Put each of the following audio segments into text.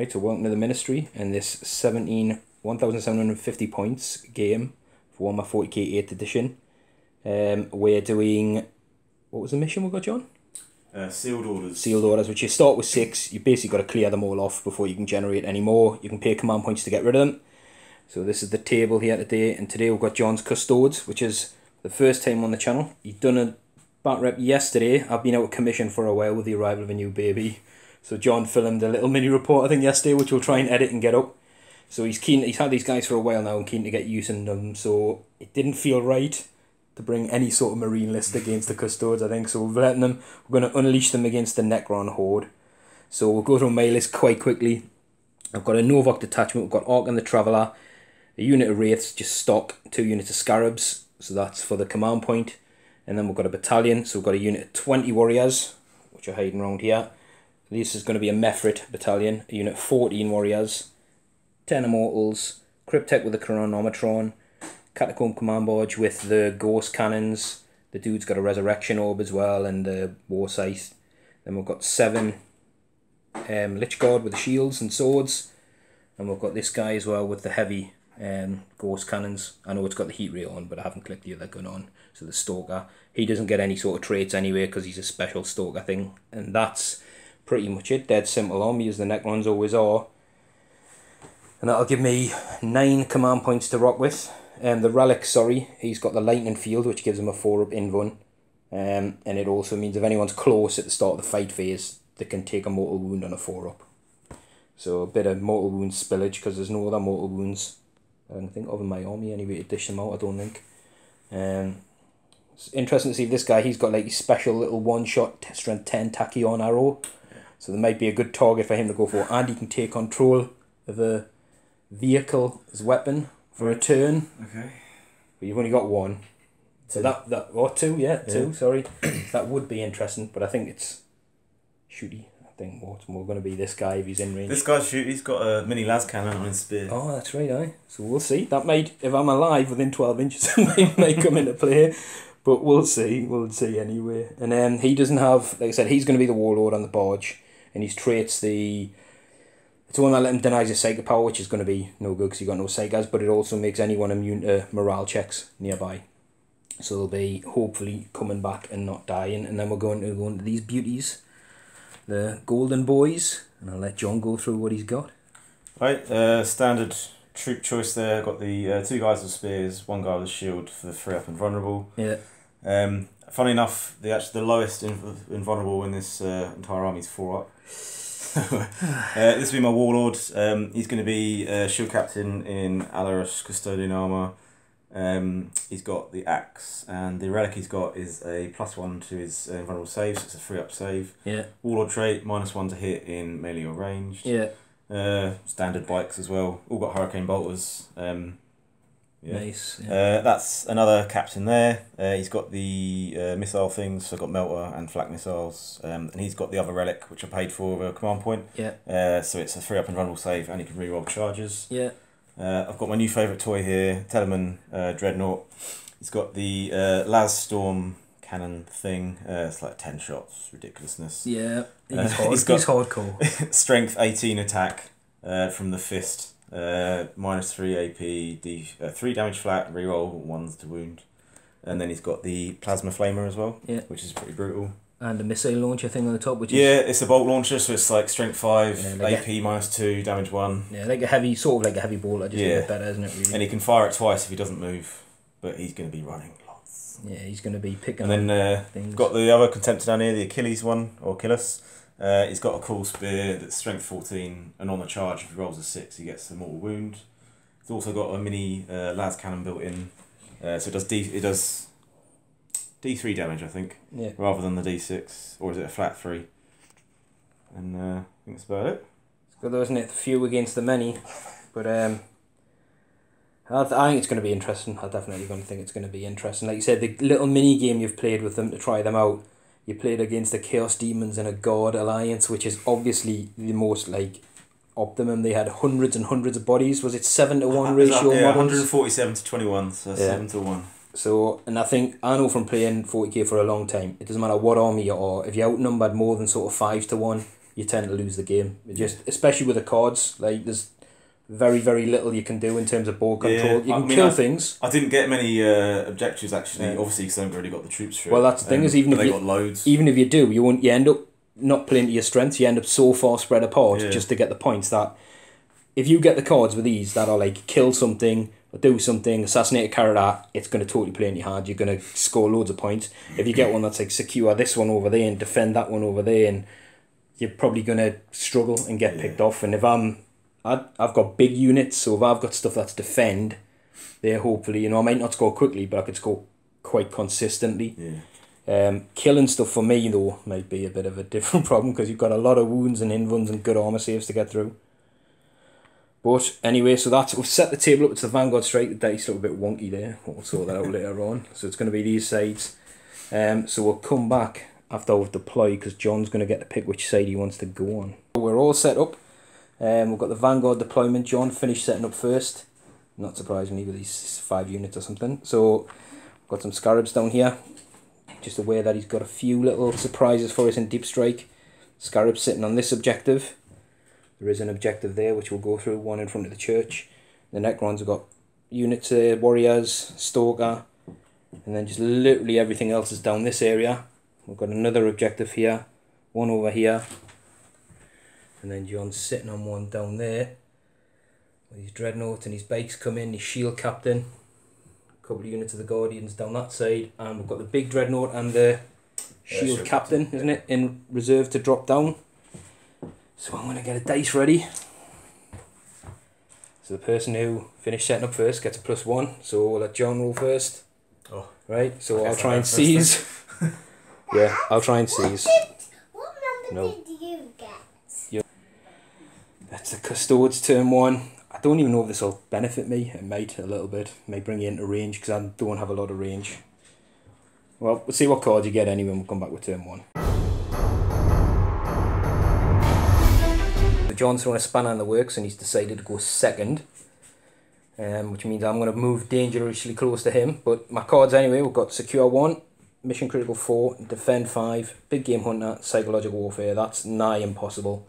Right, so welcome to the Ministry and this 1,750 points game for Warhammer 40k 8th edition. We're doing, what was the mission we got, John? Sealed orders. Sealed orders, which you start with 6. You basically got to clear them all off before you can generate any more. You can pay command points to get rid of them. So this is the table here today, and today we've got John's Custodes, which is the first time on the channel. He'd done a back rep yesterday. I've been out of commission for a while with the arrival of a new baby. So John filmed a little mini report, I think, yesterday, which we'll try and edit and get up. So he's keen. He's had these guys for a while now and keen to get using them. So it didn't feel right to bring any sort of marine list against the Custodes, I think. So we're letting them. We're going to unleash them against the Necron horde. So we'll go through my list quite quickly. I've got a Novok detachment. We've got Ark and the Traveller. A unit of Wraiths, just stock. 2 units of Scarabs. So that's for the command point. And then we've got a battalion. So we've got a unit of 20 warriors, which are hiding around here. This is going to be a Mephrit battalion, a unit of 14 warriors, 10 immortals, Cryptek with a chronometron, Catacomb command barge with the ghost cannons. The dude's got a resurrection orb as well and the war scythe. Then we've got 7 Lich Guard with the shields and swords, and we've got this guy as well with the heavy ghost cannons. I know it's got the heat ray on, but I haven't clicked the other gun on. So the Stalker, he doesn't get any sort of traits anyway because he's a special Stalker thing, and that's pretty much it. Dead simple army as the Necrons always are. And that'll give me 9 command points to rock with. The Relic, sorry, he's got the lightning field, which gives him a 4-up invuln. And it also means if anyone's close at the start of the fight phase, they can take a mortal wound on a 4-up. So a bit of mortal wound spillage, because there's no other mortal wounds I don't think of in my army anyway to dish them out, I don't think. It's interesting to see this guy, he's got like a special little one-shot strength 10 tachyon arrow. So there might be a good target for him to go for, and he can take control of a vehicle as weapon for a turn. Okay. But you've only got 1. So or 2, yeah, 2, sorry. That would be interesting, but I think it's shooty. I think what's more going to be this guy if he's in range. This guy's shoot, he's got a mini las cannon on his spear. Oh, that's right, aye. So we'll see. That might, if I'm alive within 12 inches, it might come into play. But we'll see anyway. And then he doesn't have, like I said, he's going to be the warlord on the barge. And his traits, it's the one that let him denies his psychic power, which is going to be no good because he got no psychas, but it also makes anyone immune to morale checks nearby. So they'll be hopefully coming back and not dying. And then we're going to go into these beauties, the Golden Boys, and I'll let John go through what he's got. Right, standard troop choice there. Got the 2 guys with spears, 1 guy with a shield for the 3-up and vulnerable. Yeah. Funny enough, the lowest invulnerable in this entire army is 4-up. This will be my warlord. He's going to be shield captain in Alarus custodian armor. He's got the axe, and the relic he's got is a +1 to his invulnerable saves. So it's a 3-up save. Yeah. Warlord trait -1 to hit in melee or ranged. Yeah. Standard bikes as well. All got hurricane bolters. Yeah. Nice. Yeah. That's another captain there. He's got the missile things, so I've got melter and flak missiles, and he's got the other relic, which I paid for with a command point. Yeah. So it's a 3-up and vulnerable save, and he can reroll charges. Yeah. I've got my new favourite toy here, Telemann Dreadnought. He's got the Las Storm cannon thing. It's like 10 shots, ridiculousness. Yeah. He's hardcore. Strength 18 attack from the fist. -3 AP, 3 damage flat, reroll 1s to wound, and then he's got the plasma flamer as well, which is pretty brutal. And a missile launcher thing on the top, which is it's a bolt launcher, so it's like strength 5, like AP -2, damage 1. Yeah, like a heavy, sort of like a heavy bolter, just a bit better, isn't it? Really. And he can fire it twice if he doesn't move, but he's going to be running lots. Yeah, he's going to be picking. And then things. Got the other contemptor down here, the Achilles one or Achilles. He's got a cool spear that's strength 14, and on the charge, if he rolls a 6, he gets a mortal wound. It's also got a mini las cannon built in, so it does D3 damage, I think, rather than the D6, or is it a flat 3? And I think that's about it. It's good though, isn't it? The few against the many, but I think it's going to be interesting. I definitely going to think it's going to be interesting. Like you said, the little mini game you've played with them to try them out. You played against the Chaos Demons in a God Alliance, which is obviously the most like optimum. They had hundreds and hundreds of bodies. Was it 7-to-1 ratio? Yeah, models? 147 to 21, so 7-to-1. So, and I know from playing 40k for a long time, it doesn't matter what army you are, if you're outnumbered more than sort of 5-to-1, you tend to lose the game. Especially with the cards, like there's very, very little you can do in terms of board control. You can kill things. I didn't get many objectives actually, obviously because I've already got the troops through. Well, that's the thing is even if got loads. Even if you do, you end up not playing to your strengths. You end up so far spread apart just to get the points that if you get the cards with these that are like kill something or do something, assassinate a character, it's going to totally play in your hand. You're going to score loads of points. If you get one that's like secure this one over there and defend that one over there, and you're probably going to struggle and get picked off. And if I've got big units, so if I've got stuff that's defend, there hopefully, I might not score quickly, but I could score quite consistently. Killing stuff for me though might be a bit of a different problem because you've got a lot of wounds and invuns and good armor saves to get through. But anyway, so we've set the table up. It's the Vanguard Strike. The dice look a bit wonky there. We'll sort that out later on. So it's going to be these sides. So we'll come back after we've deployed because John's going to get to pick which side he wants to go on. We're all set up. We've got the Vanguard deployment. John finished setting up first. Not surprisingly with these 5 units or something. So we've got some Scarabs down here. Just aware that he's got a few little surprises for us in Deep Strike. Scarabs sitting on this objective. There is an objective there which we'll go through, one in front of the church. The Necrons have got units there, warriors, stalker, and then just literally everything else is down this area. We've got another objective here, one over here, and then John's sitting on one down there with his dreadnought and his bikes come in, his shield captain, a couple of units of the Guardians down that side, and we've got the big dreadnought and the shield captain, isn't it, in reserve to drop down. So I'm going to get a dice ready. So the person who finished setting up first gets a +1. So we'll let John roll first. Oh. Right, so I'll try and seize. Yeah, I'll try and seize. What number did you get? That's the Custodes turn 1. I don't even know if this will benefit me. It might a little bit. It might bring you into range because I don't have a lot of range. Well, we'll see what cards you get anyway and we'll come back with turn 1. John's throwing a spanner in the works and he's decided to go second, which means I'm going to move dangerously close to him. But my cards anyway, we've got Secure 1, Mission Critical 4, Defend 5, Big Game Hunter, Psychological Warfare. That's nigh impossible.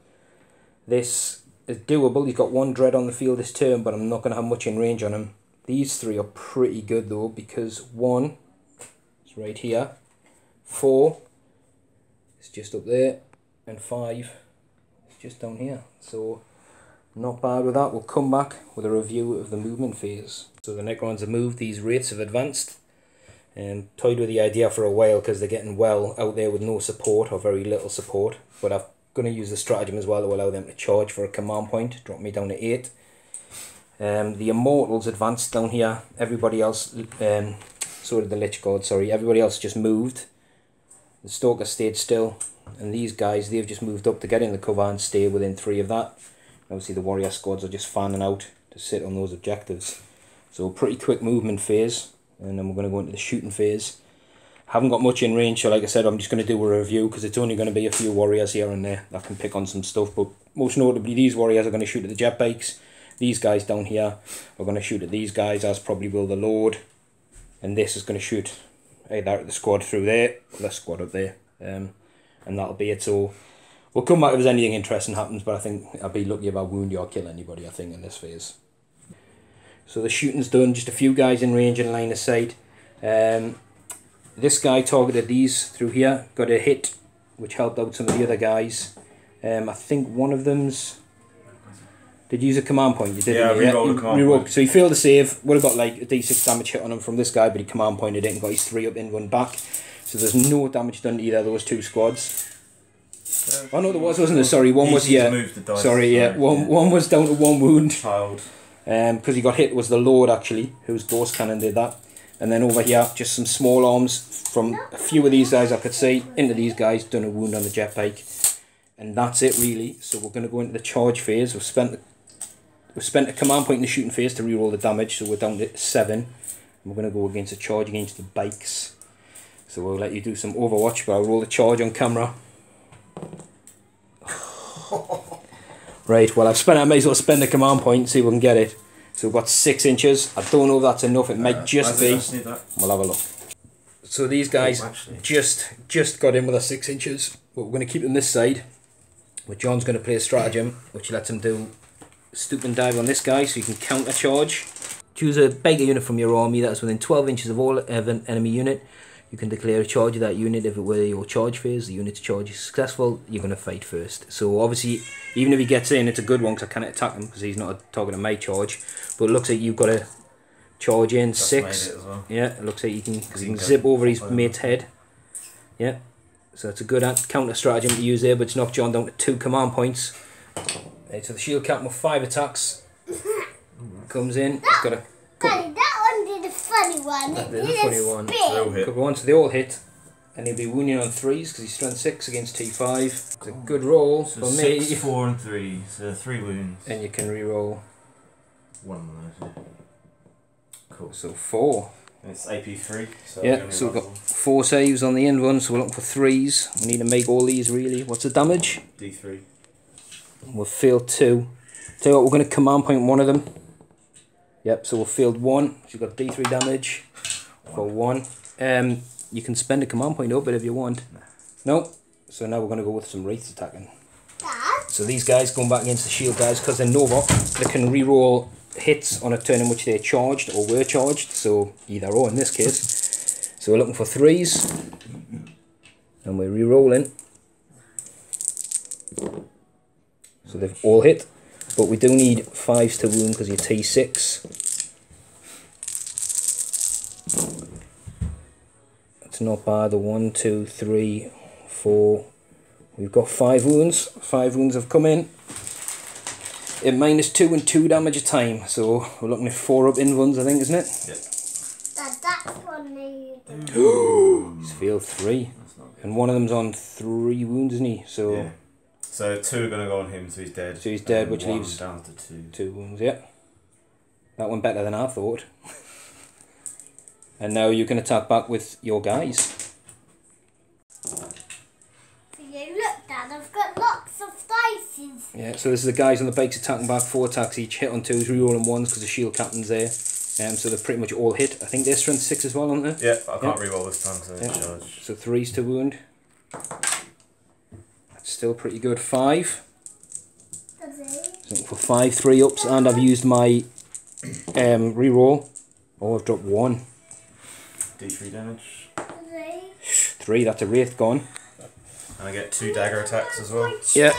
This is doable. He's got 1 dread on the field this turn, but I'm not going to have much in range on him. These 3 are pretty good though, because 1 is right here, 4 is just up there, and 5 just down here. So not bad with that. We'll come back with a review of the movement phase. So the Necrons have moved, these rates have advanced, and toyed with the idea for a while because they're getting well out there with no support or very little support, but I'm going to use the stratagem as well to allow them to charge for a command point, drop me down to 8. The Immortals advanced down here. Everybody else, so did the Lich God, sorry, everybody else just moved. The Stalker stayed still. And these guys, they've just moved up to get in the cover and stay within 3 of that. Obviously the warrior squads are just fanning out to sit on those objectives. So pretty quick movement phase, and then we're going to go into the shooting phase. Haven't got much in range, so like I said, I'm just going to do a review because it's only going to be a few warriors here and there that can pick on some stuff. But most notably, these warriors are going to shoot at the jet bikes. These guys down here are going to shoot at these guys, as probably will the Lord. And this is going to shoot either at the squad through there, or the squad up there. And that'll be it. So we'll come back if there's anything interesting happens, but I think I'll be lucky if I wound or kill anybody, I think, in this phase. So the shooting's done, just a few guys in range and line of sight. This guy targeted these through here, got a hit, which helped out some of the other guys. I think one of them's... Did you use a command point? You did, yeah, rerolled a command point. So he failed to save, would have got like a d6 damage hit on him from this guy, but he command pointed it and got his 3 up in, 1 back. So there's no damage done to either of those 2 squads. Oh no, there wasn't there? Sorry, one was Sorry, yeah, one was down to 1 wound. Child. Because he got hit was the Lord actually, whose Ghost Cannon did that. And then over here, just some small arms from a few of these guys I could see into these guys, done a wound on the jet bike, and that's it really. So we're going to go into the charge phase. We've spent a command point in the shooting phase to reroll the damage, so we're down to 7. And we're going to go against a charge against the bikes. So we'll let you do some Overwatch, but I'll roll the charge on camera. Right, well I may as well spend a command point and see if we can get it. So we've got 6 inches. I don't know if that's enough, it might just be. We'll have a look. So these guys just got in with a 6 inches, but we're going to keep them this side. But John's going to play a stratagem which lets him do stoop and dive on this guy so you can counter charge. Choose a bigger unit from your army that is within 12 inches of all of an enemy unit. You can declare a charge of that unit. If it were your charge phase, the unit's charge is successful, you're going to fight first. So obviously, even if he gets in, it's a good one because I can't attack him because he's not a target of my charge. But it looks like you've got to charge in. That's 6. It as well. Yeah, it looks like you can, because he can zip over his mate's head. Yeah, so it's a good counter stratagem to use there, but it's knocked John down to 2 command points. Right, so the shield captain with 5 attacks comes in. He's got a Daddy, that one did a funny one. That did a funny one. Couple ones, so they all hit. And he'll be wounding on 3s because he's strength 6 against T5. It's a good roll so for me. 6, 4 and 3, so 3 wounds. And you can re-roll 1 of those, yeah. Cool. So 4. And it's AP 3. So yeah, so we've got 4 saves on the end one, so we're looking for 3s. We need to make all these really. What's the damage? D3. We've failed 2. Tell you what, we're going to command point one of them. Yep, so we've failed 1. So you've got D3 damage for 1. You can spend a command point up it if you want. No. So now we're going to go with some wraiths attacking. Dad? So these guys going back against the shield guys, because they're Novok, they can re-roll hits on a turn in which they're charged or were charged. So either or in this case. So we're looking for 3s. And we're re-rolling. So they've all hit. But we do need 5s to wound because you're T6. It's not bad. The 1, 2, 3, 4. We've got 5 wounds. 5 wounds have come in. At -2 and 2 damage a time. So we're looking at 4 up invuns, I think, isn't it? Yep. Dad, that's one you did. He's failed 3. And one of them's on 3 wounds, isn't he? So. Yeah. So 2 are going to go on him, so he's dead. So he's dead, which leaves down to 2. 2 wounds, yeah. That went better than I thought. And now you can attack back with your guys. For you, look, Dad, I've got lots of dices. Yeah, so this is the guys on the bikes attacking back, 4 attacks each, hit on 2s, re-rolling 1s because the shield captain's there. So they're pretty much all hit. I think they're strength 6 as well, aren't they? Yeah, I can't re-roll this time, so it's charged. So 3s to wound. Still pretty good. 5. So for 5 3-ups, and I've used my re-roll. Oh, I've dropped 1. D3 damage. 3, that's a wraith gone. And I get 2 dagger attacks as well. Yeah.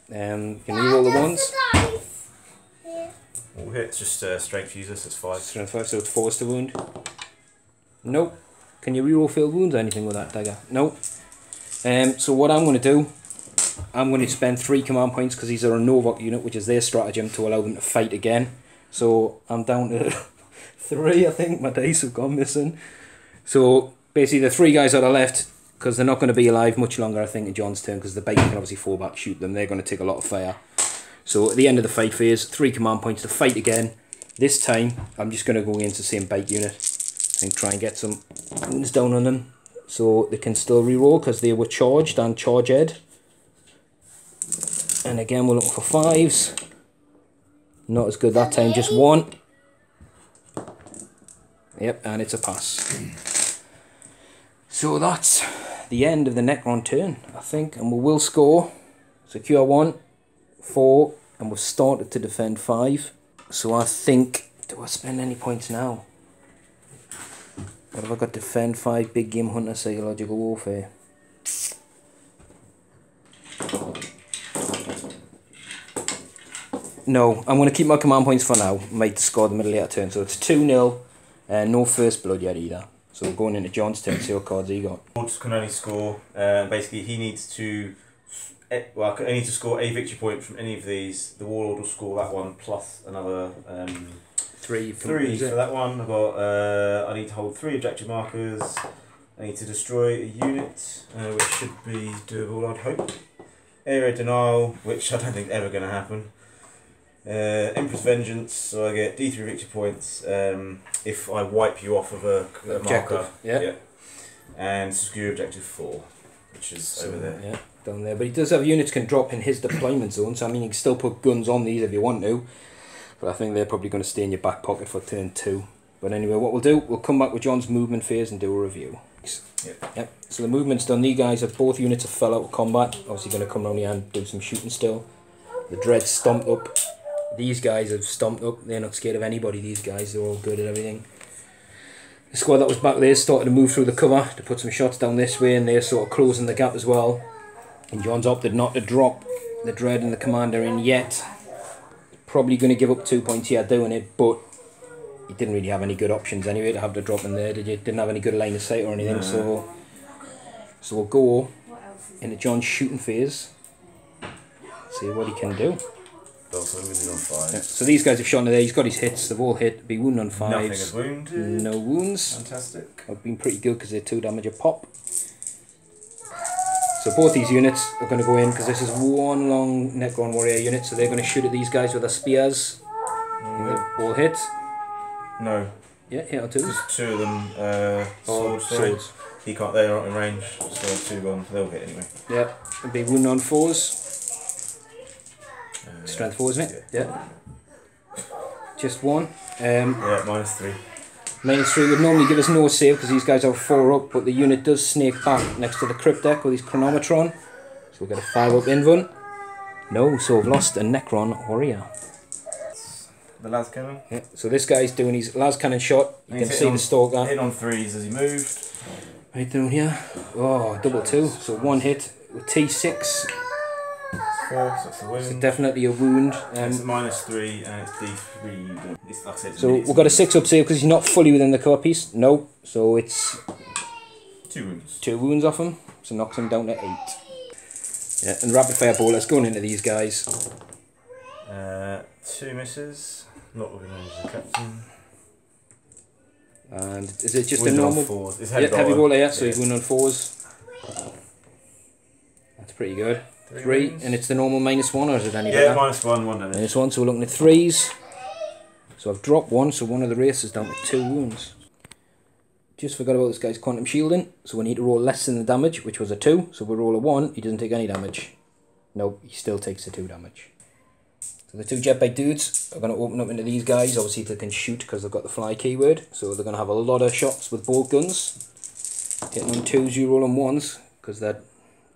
You can re-roll the ones. All hits, just strength useless, it's 5. Strength 5, so it's 4s to wound. Nope. Can you reroll failed wounds or anything with that dagger? No. So what I'm going to do, I'm going to spend 3 command points because these are a Novok unit, which is their stratagem to allow them to fight again. So I'm down to 3, I think. My dice have gone missing. So basically the 3 guys that are left, because they're not going to be alive much longer, I think, in John's turn, because the bike can obviously fall back, shoot them. They're going to take a lot of fire. So at the end of the fight phase, 3 command points to fight again. This time, I'm just going to go against the same bike unit and try and get some wounds down on them so they can still reroll because they were charged and charged. And again, we're looking for 5s. Not as good that time, just 1. Yep, and it's a pass. So that's the end of the Necron turn, I think, and we will score. Secure 1, 4, and we've started to defend 5. So I think, do I spend any points now? What have I got? Defend 5, big game hunter, psychological warfare. No, I'm going to keep my command points for now. Might score them at a later turn. So it's 2-0, no first blood yet either. So we're going into John's turn, see what cards he got. Wards can only score, basically he needs to, well, I need to score a victory point from any of these. The Warlord will score that one plus another 3 for that one. I've got, I need to hold 3 objective markers. I need to destroy a unit, which should be doable, I'd hope. Area denial, which I don't think is ever going to happen. Emperor's Vengeance, so I get D3 victory points if I wipe you off of a marker. Yeah. And secure objective 4, which is over there. Yeah, down there. But he does have units can drop in his deployment zone, so I mean you can still put guns on these if you want to. But I think they're probably going to stay in your back pocket for turn 2. But anyway, what we'll do, we'll come back with John's movement phase and do a review. Yep. So the movement's done. These guys have both units have fell out of combat. Obviously going to come around here and do some shooting still. The Dread's stomped up. These guys have stomped up. They're not scared of anybody. These guys, they're all good at everything. The squad that was back there started to move through the cover to put some shots down this way, and they're sort of closing the gap as well. And John's opted not to drop the Dread and the Commander in yet. Probably going to give up 2 points here doing it, but he didn't really have any good options anyway to have to drop in there, did you? Didn't have any good line of sight or anything, no. So we'll go into John's shooting phase. See what he can do. So these guys have shot into there. He's got his hits. They've all hit. Be wounded on 5s. Nothing is wounded. No wounds. Fantastic. I've been pretty good because they're 2 damage a pop. So both these units are going to go in because this is one long Necron warrior unit. So they're going to shoot at these guys with their spears. They've all hit. No. Yeah, hit or 2. There's 2 of them. Swords. He can't. They're not in range. So 2 gone. They'll hit anyway. Yeah. It'll be wounded on 4s. Strength 4, isn't it? Yeah. Just 1. Yeah, -3. -3 would normally give us no save because these guys are 4 up, but the unit does snake back next to the crypt deck with his chronometron. So we've got a 5 up invuln. No, so we've lost a Necron warrior. The las cannon. Yeah. So this guy's doing his las cannon shot. You can see the stalker. Hitting on 3s as he moved. Right down here. Oh, double 2. So 1 hit with T6. 4, so it's a wound. So definitely a wound. It's -3 and it's D3. It's, like I said, so we've got a 6 up save because he's not fully within the cover piece. No, so it's 2 wounds. 2 wounds off him, so knocks him down to 8. Yeah, and rapid fire ballers going into these guys. 2 misses. Not with the captain. And is it just wounded a normal? 4s. It's heavy baller, yeah. So yeah. he's wounded on 4s. That's pretty good. 3, and it's the normal -1, or is it any better? Yeah, -1, 1 damage. -1, so we're looking at 3s. So I've dropped 1, so one of the races down to 2 wounds. Just forgot about this guy's quantum shielding, so we need to roll less than the damage, which was a 2. So if we roll a 1, he doesn't take any damage. Nope, he still takes the 2 damage. So the 2 jetbike dudes are going to open up into these guys. Obviously they can shoot because they've got the fly keyword, so they're going to have a lot of shots with bolt guns. Hitting on 2s, you roll on 1s, because that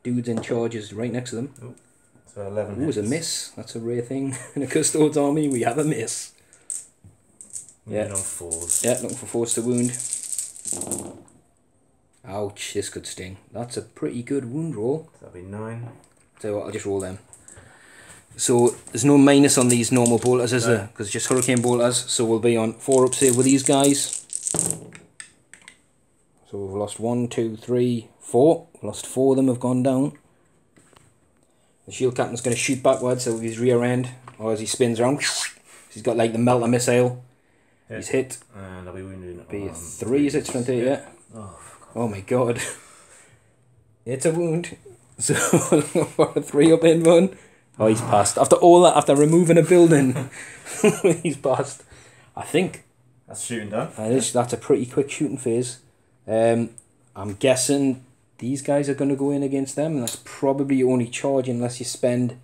dude's in charge is right next to them. Ooh, so 11 Ooh, it's a miss. That's a rare thing. In a Custodes army, we have a miss. Yeah. On 4s. Yeah, looking for 4s to wound. Ouch, this could sting. That's a pretty good wound roll. That'll be 9. So I'll just roll them. So there's no minus on these normal bolters, is there? Because just hurricane bolters. So we'll be on 4 up save with these guys. So we've lost 1, 2, 3, 4. We've lost 4 of them have gone down. The shield captain's going to shoot backwards so with his rear end, or as he spins around. He's got like the melter missile. Yeah. He's hit. And I'll be wounded. Be 3, is it? Strength 8, yeah. Oh my god. It's a wound. So for a 3 up invuln. Oh, he's passed. After all that, after removing a building, he's passed. I think that's shooting done. That's a pretty quick shooting phase. I'm guessing these guys are going to go in against them, and that's probably only charging unless you spend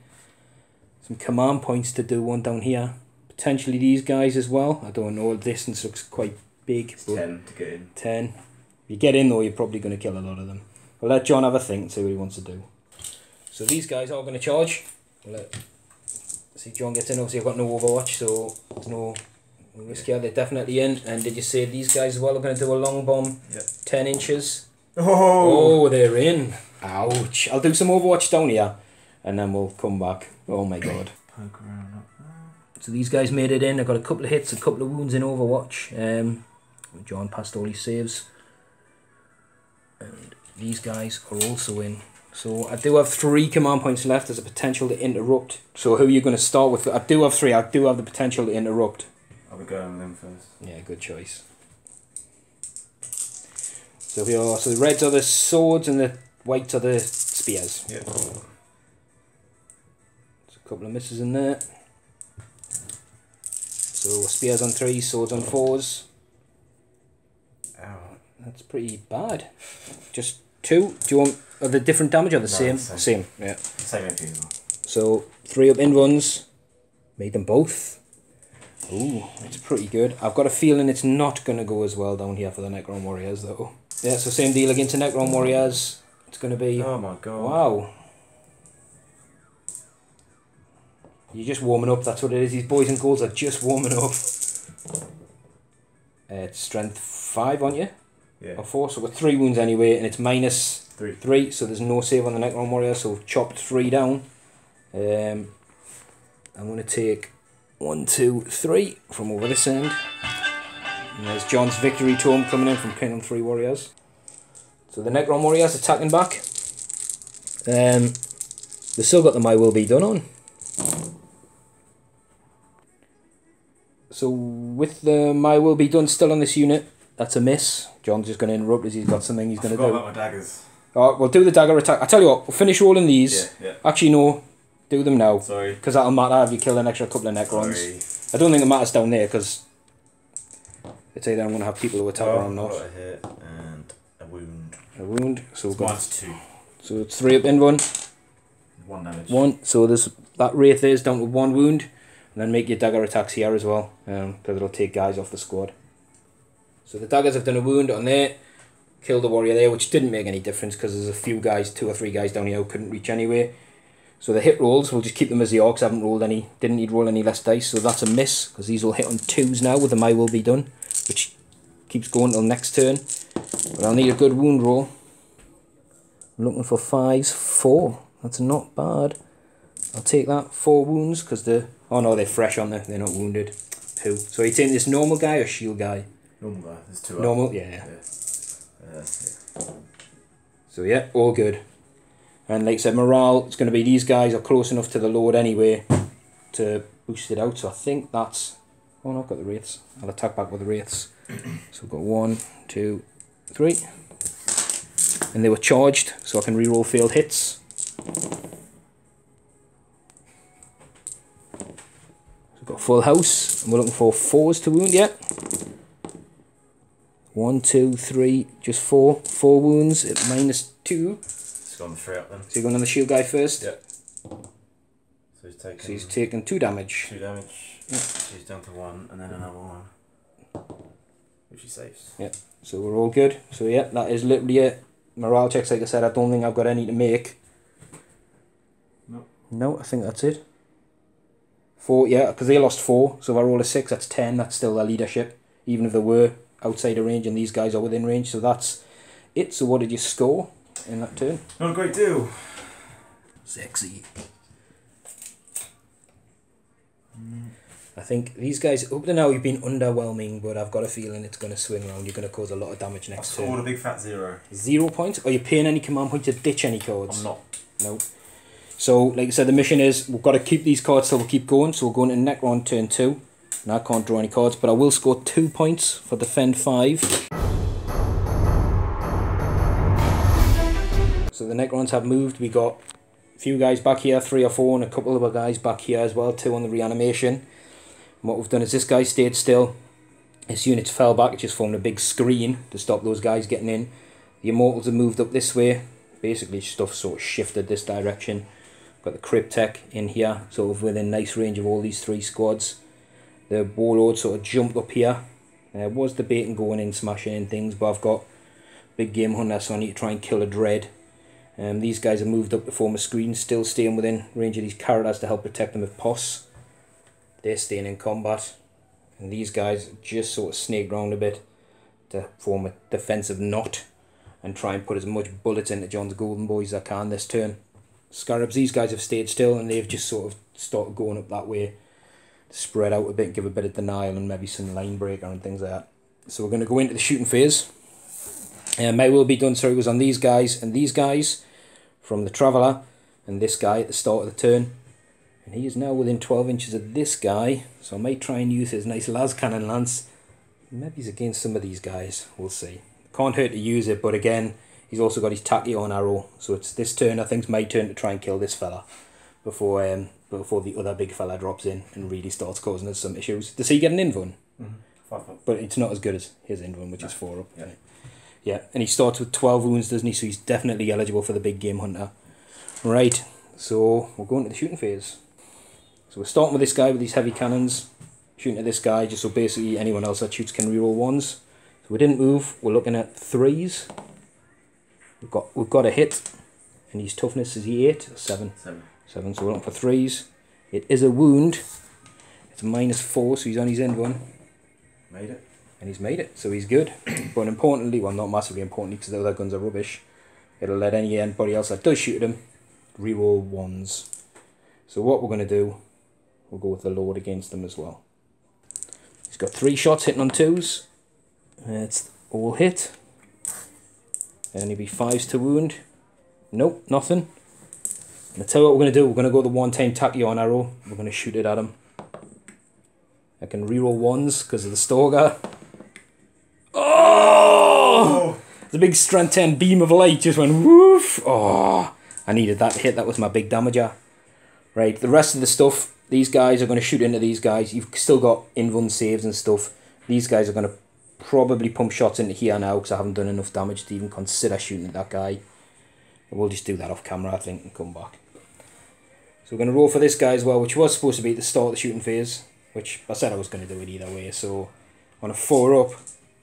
some command points to do one down here. Potentially these guys as well. I don't know. The distance looks quite big. It's 10 to get in. 10. If you get in though, you're probably going to kill a lot of them. We'll let John have a think and see what he wants to do. So these guys are going to charge. We'll see John gets in. Obviously I've got no overwatch, so there's no risk here. They're definitely in. And did you say these guys as well are going to do a long bomb? Yep. 10 inches. Oh, they're in. Ouch. I'll do some overwatch down here and then we'll come back. Oh my god. Poke around up there. So these guys made it in. I got a couple of hits, a couple of wounds in overwatch. John passed all his saves. And these guys are also in. So I do have 3 command points left. There's a potential to interrupt. So who are you going to start with? I do have 3. I do have the potential to interrupt. I'll be going with them first. Yeah, good choice. So here are, so the reds are the swords and the whites are the spears. Yep. There's a couple of misses in there. So spears on 3, swords on 4s. Ow. That's pretty bad. Just 2. Do you want the different damage or the same? Same, yeah. Same MP as well. So 3 up invulns. Made them both. Ooh, it's pretty good. I've got a feeling it's not going to go as well down here for the Necron Warriors though. Yeah, so same deal against the Necron warriors. It's going to be... Oh my god. Wow. You're just warming up, that's what it is. These boys and girls are just warming up. It's strength 5 on you? Yeah. Or 4, so we've got 3 wounds anyway, and it's minus 3. 3, so there's no save on the Necron warrior, so we've chopped 3 down. I'm going to take 1, 2, 3 from over this end. And there's John's victory tome coming in from killing 3 warriors. So the Necron warriors attacking back. They've still got the My Will Be Done on. So with the My Will Be Done still on this unit, that's a miss. John's just going to interrupt as he's got something he's going to do. I forgot about my daggers. Alright, we'll do the dagger attack. I tell you what, we'll finish rolling these. Yeah. Actually no, do them now. Sorry. Because that'll matter if you kill an extra couple of Necrons. Sorry. I don't think it matters down there because it's either I'm going to have people who attack or I'm not. Got a hit and a wound. A wound, so we've got... Mine's 2. So it's 3 up in 1. 1 damage. 1, so there's that wraith there is down to 1 wound. And then make your dagger attacks here as well, because it'll take guys off the squad. So the daggers have done a wound on there, killed the warrior there, which didn't make any difference because there's a few guys, 2 or 3 guys down here who couldn't reach anyway. So the hit rolls, we'll just keep them as the orcs, haven't rolled any, didn't need to roll any less dice, so that's a miss, because these will hit on 2s now with the My Will Be Done, which keeps going till next turn. But I'll need a good wound roll. I'm looking for 5s, 4, that's not bad. I'll take that, 4 wounds, because they're... Oh no, they're fresh on there, they're not wounded. 2. So are you taking this normal guy or shield guy? Normal guy, there's 2 Normal, up. yeah. Yeah. So yeah, all good. And like I said, morale, it's going to be these guys are close enough to the Lord anyway to boost it out. So I think that's... Oh no, I've got the wraiths. I'll attack back with the wraiths. So we've got 1, 2, 3. And they were charged, so I can reroll failed hits. Got full house, and we're looking for 4s to wound yet. 1, 2, 3, just 4. 4 wounds at minus 2. It's gone 3 up then. So you're going on the shield guy first? Yep. So he's taking 2 damage. 2 damage. Yep. So he's down to 1, and then another 1. Which he saves. Yep. So we're all good. So yeah, that is literally it. Morale checks, like I said, I don't think I've got any to make. No, I think that's it. 4, yeah, because they lost 4, so if I roll a 6, that's 10, that's still their leadership, even if they were outside of range and these guys are within range, so that's it. So what did you score in that turn? Not a great deal. Sexy. I think these guys, up to now you've been underwhelming, but I've got a feeling it's going to swing around, you're going to cause a lot of damage next turn. I scored a big fat 0. 0 points? Are you paying any command points to ditch any cards? I'm not. No. So, like I said, the mission is we've got to keep these cards till we keep going. So we're going to Necron turn 2. And I can't draw any cards, but I will score 2 points for defend 5. So the Necrons have moved. We got a few guys back here, 3 or 4, and a couple of other guys back here as well, 2 on the reanimation. And what we've done is this guy stayed still. This unit's fell back, it just formed a big screen to stop those guys getting in. The Immortals have moved up this way. Basically stuff sort of shifted this direction. Got the Cryptech in here, sort of within nice range of all these 3 squads. The Warlord sort of jumped up here. Was debating going in, smashing in things, but I've got big game hunter, so I need to try and kill a Dread. These guys have moved up to form a screen, still staying within range of these characters to help protect them if poss. They're staying in combat. And these guys just sort of snake round a bit to form a defensive knot and try and put as much bullets into John's Golden Boys as I can this turn. Scarabs, these guys have stayed still and they've just sort of started going up that way to spread out a bit, give a bit of denial and maybe some line breaker and things like that. So we're going to go into the shooting phase. My Will Be Done, sorry, was on these guys and these guys from the Traveller and this guy at the start of the turn. And he is now within 12 inches of this guy, so I might try and use his nice las cannon lance. Maybe he's against some of these guys, we'll see. Can't hurt to use it, but again, he's also got his tachyon arrow, so it's this turn, I think it's my turn to try and kill this fella before the other big fella drops in and really starts causing us some issues. Does he get an invuln? 5 up. But it's not as good as his invuln, which is 4 up. Yeah. Yeah, and he starts with 12 wounds, doesn't he? So he's definitely eligible for the big game hunter. Right, so we'll go into the shooting phase. So we're starting with this guy with these heavy cannons, shooting at this guy, just so basically anyone else that shoots can reroll 1s. So we didn't move. We're looking at 3s. We've got a hit, and his toughness is he 8 or 7? 7. So we're looking for 3s. It is a wound. It's -4, so he's on his end one. Made it. And he's made it, so he's good. But importantly, well, not massively importantly, because the other guns are rubbish, it'll let anybody else that does shoot him reroll 1s. So what we're going to do, we'll go with the Lord against them as well. He's got 3 shots hitting on 2s. It's all hit. And he'll be 5s to wound. Nope, nothing. And I'll tell you what we're going to do. We're going to go the one-time tachyon arrow. We're going to shoot it at him. I can reroll 1s because of the Stalker. Oh! The big strength 10 beam of light just went woof. Oh, I needed that hit. That was my big damager. Right, the rest of the stuff, these guys are going to shoot into these guys. You've still got invuln saves and stuff. These guys are going to probably pump shots into here now because I haven't done enough damage to even consider shooting at that guy. We'll just do that off camera, I think, and come back. So we're going to roll for this guy as well, which was supposed to be at the start of the shooting phase, which I said I was going to do it either way. So on a 4-up,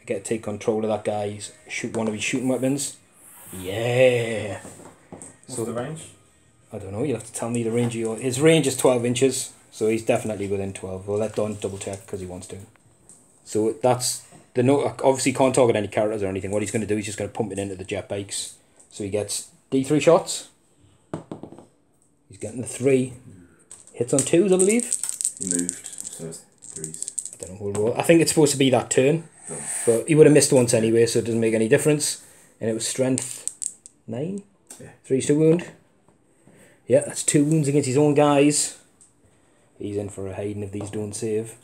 I get to take control of that guy, shoot one of his shooting weapons. Yeah. What's the range? I don't know, you'll have to tell me the range of your... His range is 12 inches, so he's definitely within 12. We'll let Don double check because he wants to. So that's... the note. Obviously can't target any characters or anything. What he's going to do, he's just going to pump it into the jet bikes. So he gets D3 shots. He's getting the 3. Hits on 2s, I believe. He moved, so it's 3s. I don't know, we'll roll. I think it's supposed to be that turn. But he would have missed once anyway, so it doesn't make any difference. And it was strength 9? Yeah. 3s to wound. Yeah, that's 2 wounds against his own guys. He's in for a hiding if these don't save.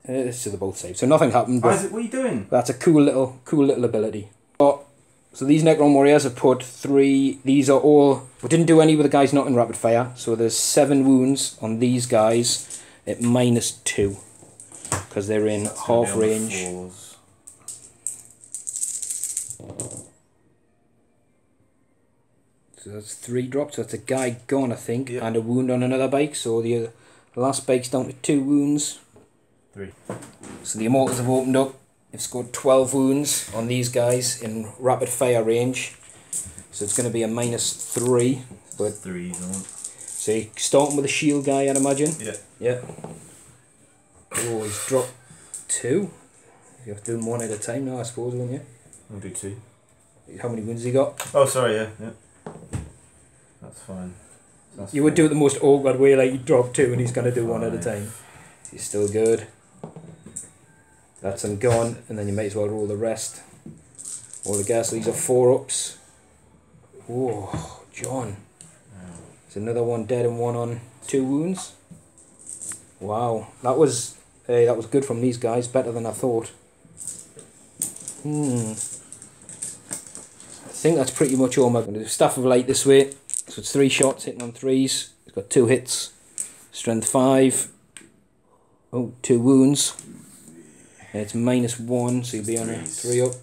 So they're both saved. So nothing happened. But Isaac, what are you doing? that's a cool little ability. So these Necron warriors have put 3. These are all. We didn't do any with the guys not in rapid fire. So there's 7 wounds on these guys at -2 because they're in half range. So that's 3 drops. So that's a guy gone, I think, and a wound on another bike. So the last bike's down to 2 wounds. 3. So the Immortals have opened up. They've scored 12 wounds on these guys in rapid fire range. So it's going to be a -3. But 3s on. so you're starting with a shield guy, I'd imagine. Yeah. Yeah. Oh, he's dropped 2. You have to do them one at a time now, I suppose, won't you? I'll do 2. How many wounds has he got? Oh, sorry, yeah. That's fine. So that's You would 4. do it the most awkward way, like you drop 2 and he's going to do 1 at a time. He's still good. That's him gone, and then you might as well roll the rest. All the gas. So these are 4-ups. Oh, John. There's another one dead and 1 on 2 wounds. Wow, that was good from these guys. Better than I thought. I think that's pretty much all. I'm going to do Staff of Light this way. So it's 3 shots hitting on 3s. It's got 2 hits. Strength 5. Oh, 2 wounds. And it's -1, so you'll be on a 3-up.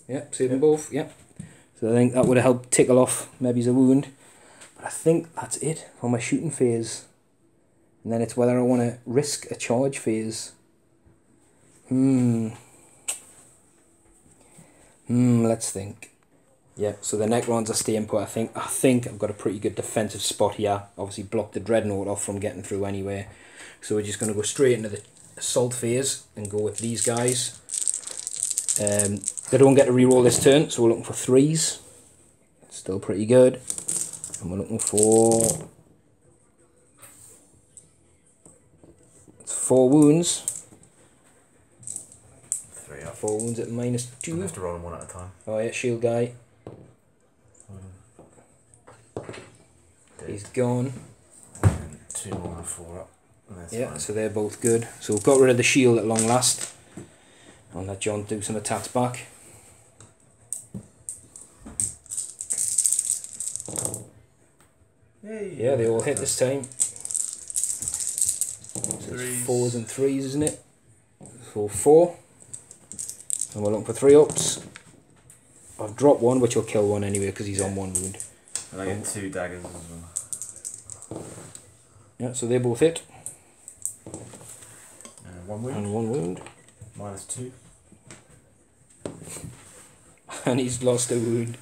Yep, save them both. Yep. So I think that would have helped tickle off maybe a wound. But I think that's it for my shooting phase. And then it's whether I want to risk a charge phase. Let's think. Yeah, so the Necrons are staying put. I think I've got a pretty good defensive spot here. Obviously blocked the Dreadnought off from getting through anyway. So we're just going to go straight into the assault phase and go with these guys. They don't get to reroll this turn, so we're looking for 3s. Still pretty good. And we're looking for 4 wounds. 3 up. 4 wounds at -2. You have to roll them 1 at a time. Oh yeah, shield guy. He's gone. And 2 more and 4 up. Yeah, so they're both good. So we've got rid of the shield at long last. I'll let John do some attacks back. Yay. Yeah, they all hit this time. So it's 4s and 3s, isn't it? So 4. And we're looking for 3-ups. I've dropped 1, which will kill 1 anyway because he's on 1 wound. And I get 2 daggers as well. Yeah, so they both hit. 1 wound. And 1 wound. -2. And he's lost a wound.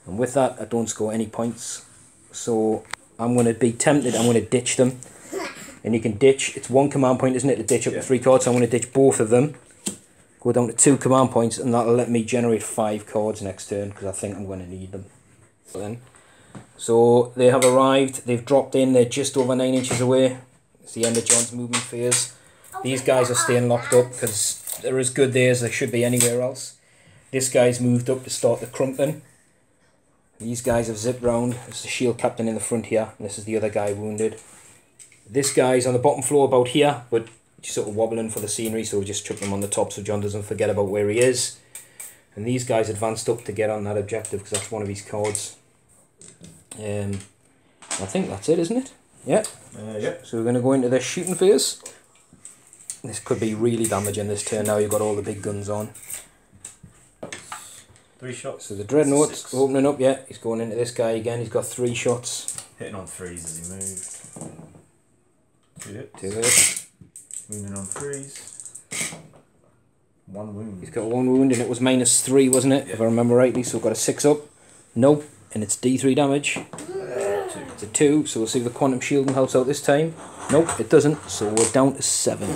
And with that, I don't score any points. So I'm going to be tempted, I'm going to ditch them. And you can ditch, it's 1 command point, isn't it, to ditch up to 3 cards. So I'm going to ditch both of them. Go down to 2 command points, and that'll let me generate 5 cards next turn, because I think I'm going to need them. So they have arrived, they've dropped in, they're just over 9 inches away. It's the end of John's movement phase. These guys are staying locked up, because they're as good there as they should be anywhere else. This guy's moved up to start the crumpling. These guys have zipped round. There's the shield captain in the front here, and this is the other guy wounded. This guy's on the bottom floor about here, but just sort of wobbling for the scenery, so we just chuck them on the top so John doesn't forget about where he is. And these guys advanced up to get on that objective, because that's one of his cards. I think that's it, isn't it? Yeah. Yep. So we're going to go into the shooting phase. This could be really damaging this turn now you've got all the big guns on. 3 shots. So the Dreadnought's opening up, yeah. He's going into this guy again. He's got 3 shots. Hitting on 3s as he moved. 2 hits. 2 hits. Wounding on 3s. 1 wound. He's got 1 wound, and it was -3, wasn't it? Yeah. If I remember rightly. So we've got a 6 up. Nope. And it's D3 damage. 2. It's a 2. So we'll see if the quantum shielding helps out this time. Nope, it doesn't. So we're down to 7.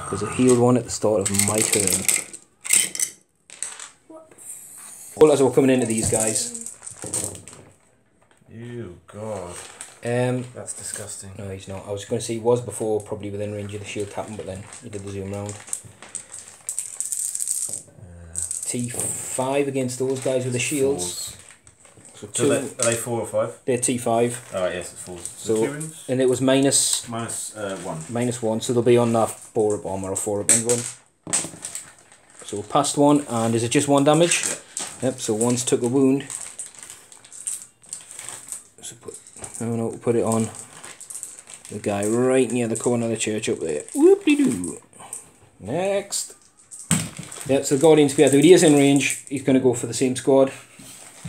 Because I healed 1 at the start of my turn. Well, as we're coming into these guys. Ew, God. That's disgusting. No, he's not. I was going to say he was before, probably within range of the shield captain, but then he did the zoom round. T5 against those guys with the shields. So 2. Are they 4 or 5? They're T5. Oh, yes, it's 4. So 2 wounds? and it was minus -1. -1, so they'll be on that 4 up armor or 4 up end one. So past 1, and is it just 1 damage? Yeah. Yep, so 1's took a wound. So put it on the guy right near the corner of the church up there. Whoop-de-doo. Next. Yep, so the Guardian Spear dude, he is in range. He's going to go for the same squad.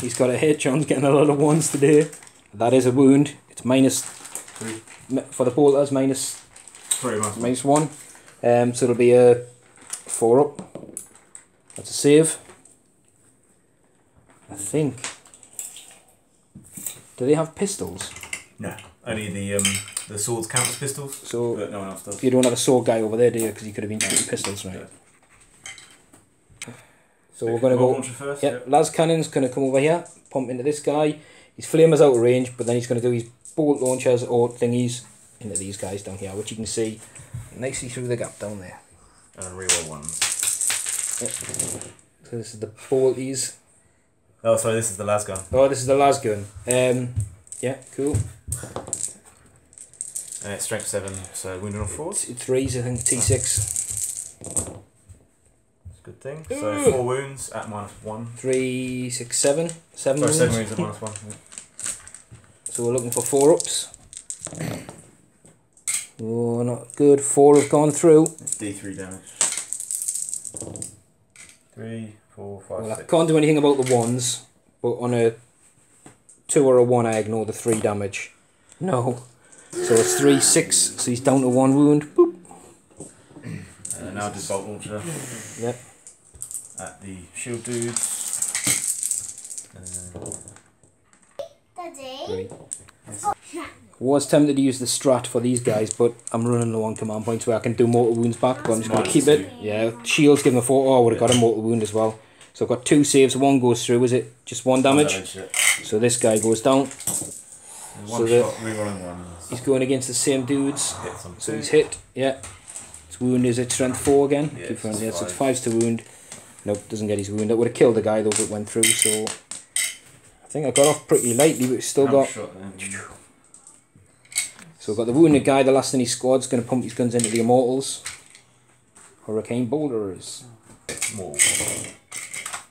He's got a hit. John's getting a lot of 1s today. That is a wound. It's -3. For the bolters, -1. So it'll be a 4 up. That's a save. I think. Do they have pistols? No, only the swords count as pistols. So but no one else does. you don't have a sword guy over there, do you? Because he could have been shooting pistols, right? Yeah. So we're going to go. First, Yep, las cannon's going to come over here, pump into this guy. His flamer's out of range, but then he's going to do his bolt launchers or thingies into these guys down here, which you can see nicely through the gap down there. And reroll 1. Yep. So this is the bolties. Oh, sorry, this is the last gun. Oh, this is the las gun. Yeah, cool. And it's strength 7, so wounded on 4. It's 3s, I think, T6. Good thing. So 4 wounds at -1. 3, 6, 7. 7 Sorry, wounds. 7 wounds at -1. So we're looking for 4 ups. Oh, not good. 4 have gone through. D3 damage. 3, 4, 5, Well, I 6. can't do anything about the 1s, but on a 2 or a 1 I ignore the 3 damage. No. So it's 3, 6, so he's down to 1 wound. Boop. Now just bolt launcher. Yep. At the shield dudes. Daddy. 3. Was tempted to use the strat for these guys, but I'm running low on command points where I can do mortal wounds back, but I'm just going to keep it. Yeah, shields give them a 4. Oh, I would have got a mortal wound as well. So I've got 2 saves, 1 goes through, is it? Just 1 damage? Yeah. So this guy goes down. One shot, rerolling 1s. He's going against the same dudes. Hits on 2. So he's hit, yeah. His wound is at strength 4 again. Yeah, Keep running, it's yeah, so it's 5. 5's to wound. Nope, doesn't get his wound. That would have killed the guy though if it went through, so I think I got off pretty lightly, but we've still got. Shot, So we've got the wounded guy, the last in his squad's going to pump his guns into the Immortals. Hurricane Boulders. More.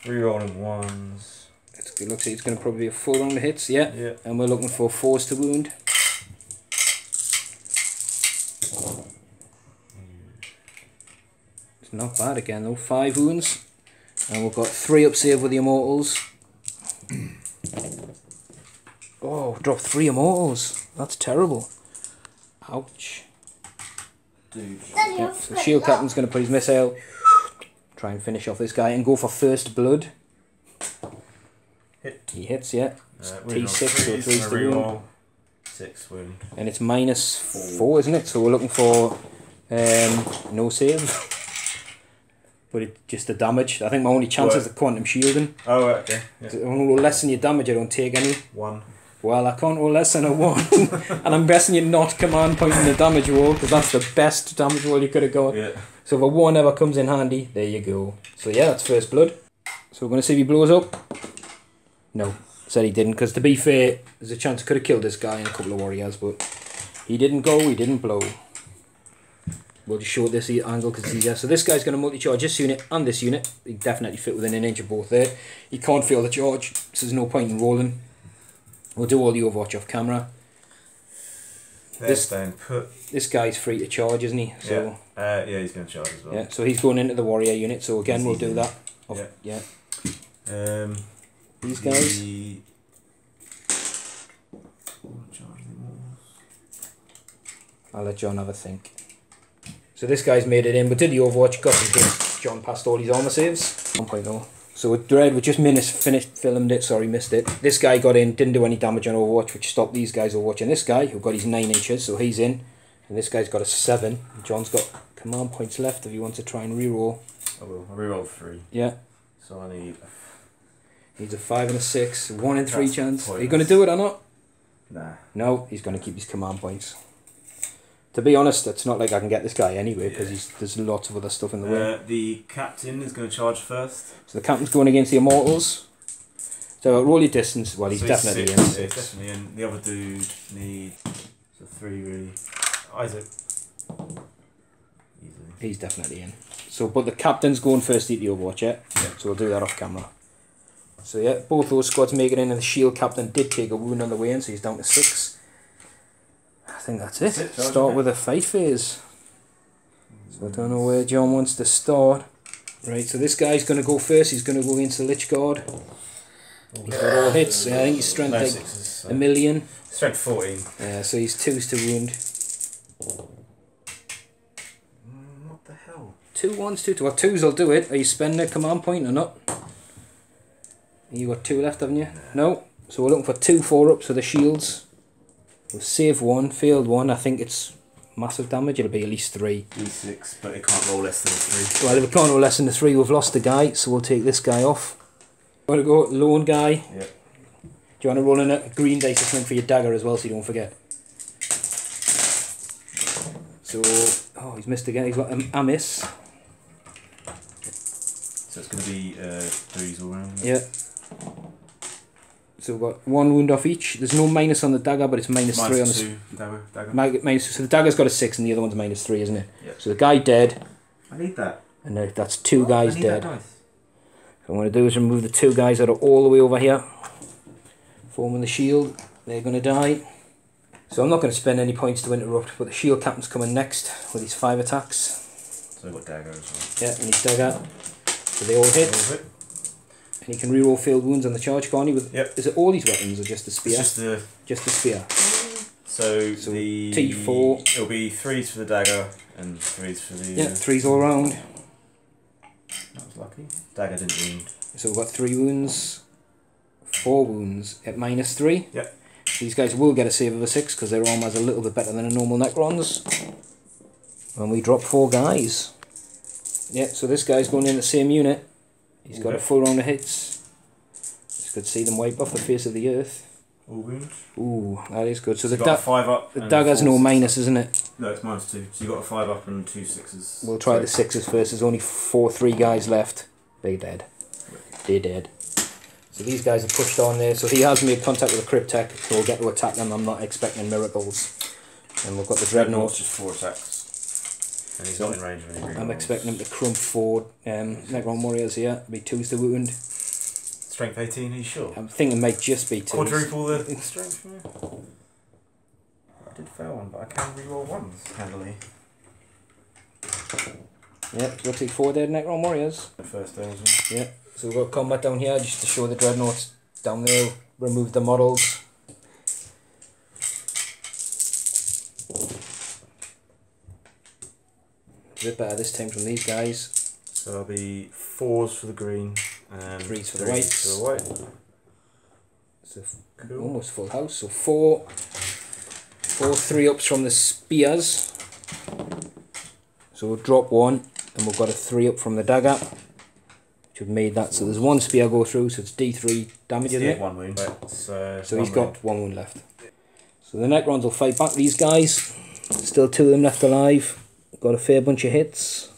Rerolling 1s. It looks like it's going to probably be a full round of hits, yeah. Yeah. And we're looking for 4s to wound. It's not bad again though, 5 wounds. And we've got 3 up save with the Immortals. Oh, dropped 3 Immortals. That's terrible. Ouch. dude. Yeah, so shield captain's going to put his missile, try and finish off this guy and go for first blood. Hit. He hits, yeah. T6, so 3's the wound. 6 wound. And it's minus 4, isn't it? So we're looking for no save. But it's just the damage. I think my only chance is the quantum shielding. Oh, right, okay. Yeah. So I want to roll less than your damage, I don't take any. 1. Well, I can't roll less than a 1. And I'm guessing you're not command pointing the damage roll, because that's the best damage roll you could have got. Yeah. So if a 1 ever comes in handy, there you go. So yeah, that's first blood. So we're going to see if he blows up. No, said he didn't, because to be fair, there's a chance I could have killed this guy and a couple of warriors, but he didn't go, he didn't blow. We'll just show this angle because it's easier. So this guy's going to multi-charge this unit and this unit. He definitely fit within an inch of both there. He can't feel the charge, so there's no point in rolling. We'll do all the overwatch off camera. This guy's free to charge, isn't he? So yeah, he's going to charge as well. Yeah, so he's going into the warrior unit. So again, we'll do that. Yeah. These guys. I'll let John have a think. So this guy's made it in. We did the overwatch, got him here. John passed all his armor saves. 1.0. So with Dread, we just filmed it, sorry, missed it. This guy got in, didn't do any damage on Overwatch, which stopped these guys overwatching. This guy, who got his 9 inches, so he's in. And this guy's got a 7. John's got command points left if he wants to try and reroll. I will. I'll reroll 3. Yeah. So I need... Needs a 5 and a 6. 1 in 3 chance. Are you going to do it or not? Nah. No, he's going to keep his command points. To be honest, it's not like I can get this guy anyway, because there's lots of other stuff in the way. The captain is going to charge first. So the captain's going against the immortals. So roll your distance. Well, he's so definitely in. Yeah, he's definitely in. The other dude needs 3 really. Isaac. Easily. He's definitely in. So, but the captain's going first to eat the overwatch, yeah? Yeah. So we'll do that off camera. So yeah, both those squads make it in, and the shield captain did take a wound on the way in, so he's down to 6. I think that's it. Start with a fight phase. So I don't know where John wants to start. Right, so this guy's going to go first. He's going to go against the Lich Guard. He's got all hits. Yeah, I think he's strength like 1,000,000. Strength 14. Yeah, so he's 2s to wound. What the hell? 2 1s, 2 2. Well, 2s will do it. Are you spending a command point or not? You got 2 left, haven't you? No. So we're looking for 2 4-ups for the shields. We'll save 1, failed 1. I think it's massive damage. It'll be at least 3. D6, but it can't roll less than 3. Well, if it can't roll less than 3, we've lost the guy, so we'll take this guy off. Want to go lone guy? Yeah. Do you want to roll in a green dice or something for your dagger as well, so you don't forget? So, oh, he's missed again. He's got a miss. So it's going to be 3s all round. Yeah. So we've got 1 wound off each. There's no minus on the dagger, but it's minus 3 on the... dagger. So the dagger's got a 6 and the other one's minus 3, isn't it? Yep. So the guy dead. I need that. And that's 2 guys dead. That dice. So what I'm going to do is remove the 2 guys that are all the way over here. Forming the shield. They're going to die. So I'm not going to spend any points to interrupt, but the shield captain's coming next with his 5 attacks. So I've got dagger as well. Yeah, and his dagger. So they all hit. And he can reroll failed wounds on the charge, can't he? Is it all his weapons or just the spear? It's just the spear. So the T4. It'll be 3s for the dagger and 3s for the... Yeah, 3s all round. That was lucky. Dagger didn't wound. So we've got 3 wounds. 4 wounds at minus 3. Yep. These guys will get a save of a 6 because their armor's a little bit better than a normal Necrons. And we drop 4 guys. Yeah, so this guy's going in the same unit. He's got a full round of hits. It's good to see them wipe off the face of the earth. All wounds. Ooh, that is good. So you've got a 5 up. The dagger's no minus, isn't it? No, it's minus 2. So you've got a 5 up and 2 6s. We'll try the 6s first. There's only 3 guys left. They're dead. They're dead. So these guys are pushed on there. So he has made contact with the Cryptek, so we'll get to attack them. I'm not expecting miracles. And we've got the Dreadnought. Just 4 attacks. And he's not in range of any green I'm rolls. expecting him to crump 4 Necron warriors here. It'll be 2s to wound. Strength 18, are you sure? I'm thinking it might just be 2s. Quadruple the strength, yeah. I did fail one, but I can reroll 1s handily. Yep, we'll take 4 dead Necron warriors. The first damage. Yeah, so we've got combat down here just to show the Dreadnoughts down there. Remove the models. a bit better this time from these guys. So there'll be 4s for the green and 3s for the whites. For the white. So cool. Almost full house. So 4 3-ups from the spears. So we'll drop 1 and we've got a 3-up from the dagger. Which have made that. So there's 1 spear go through, so it's D3 damage, isn't it? 1 wound. Right. So he's got 1 wound left. So the Necrons will fight back these guys. Still 2 of them left alive. Got a fair bunch of hits.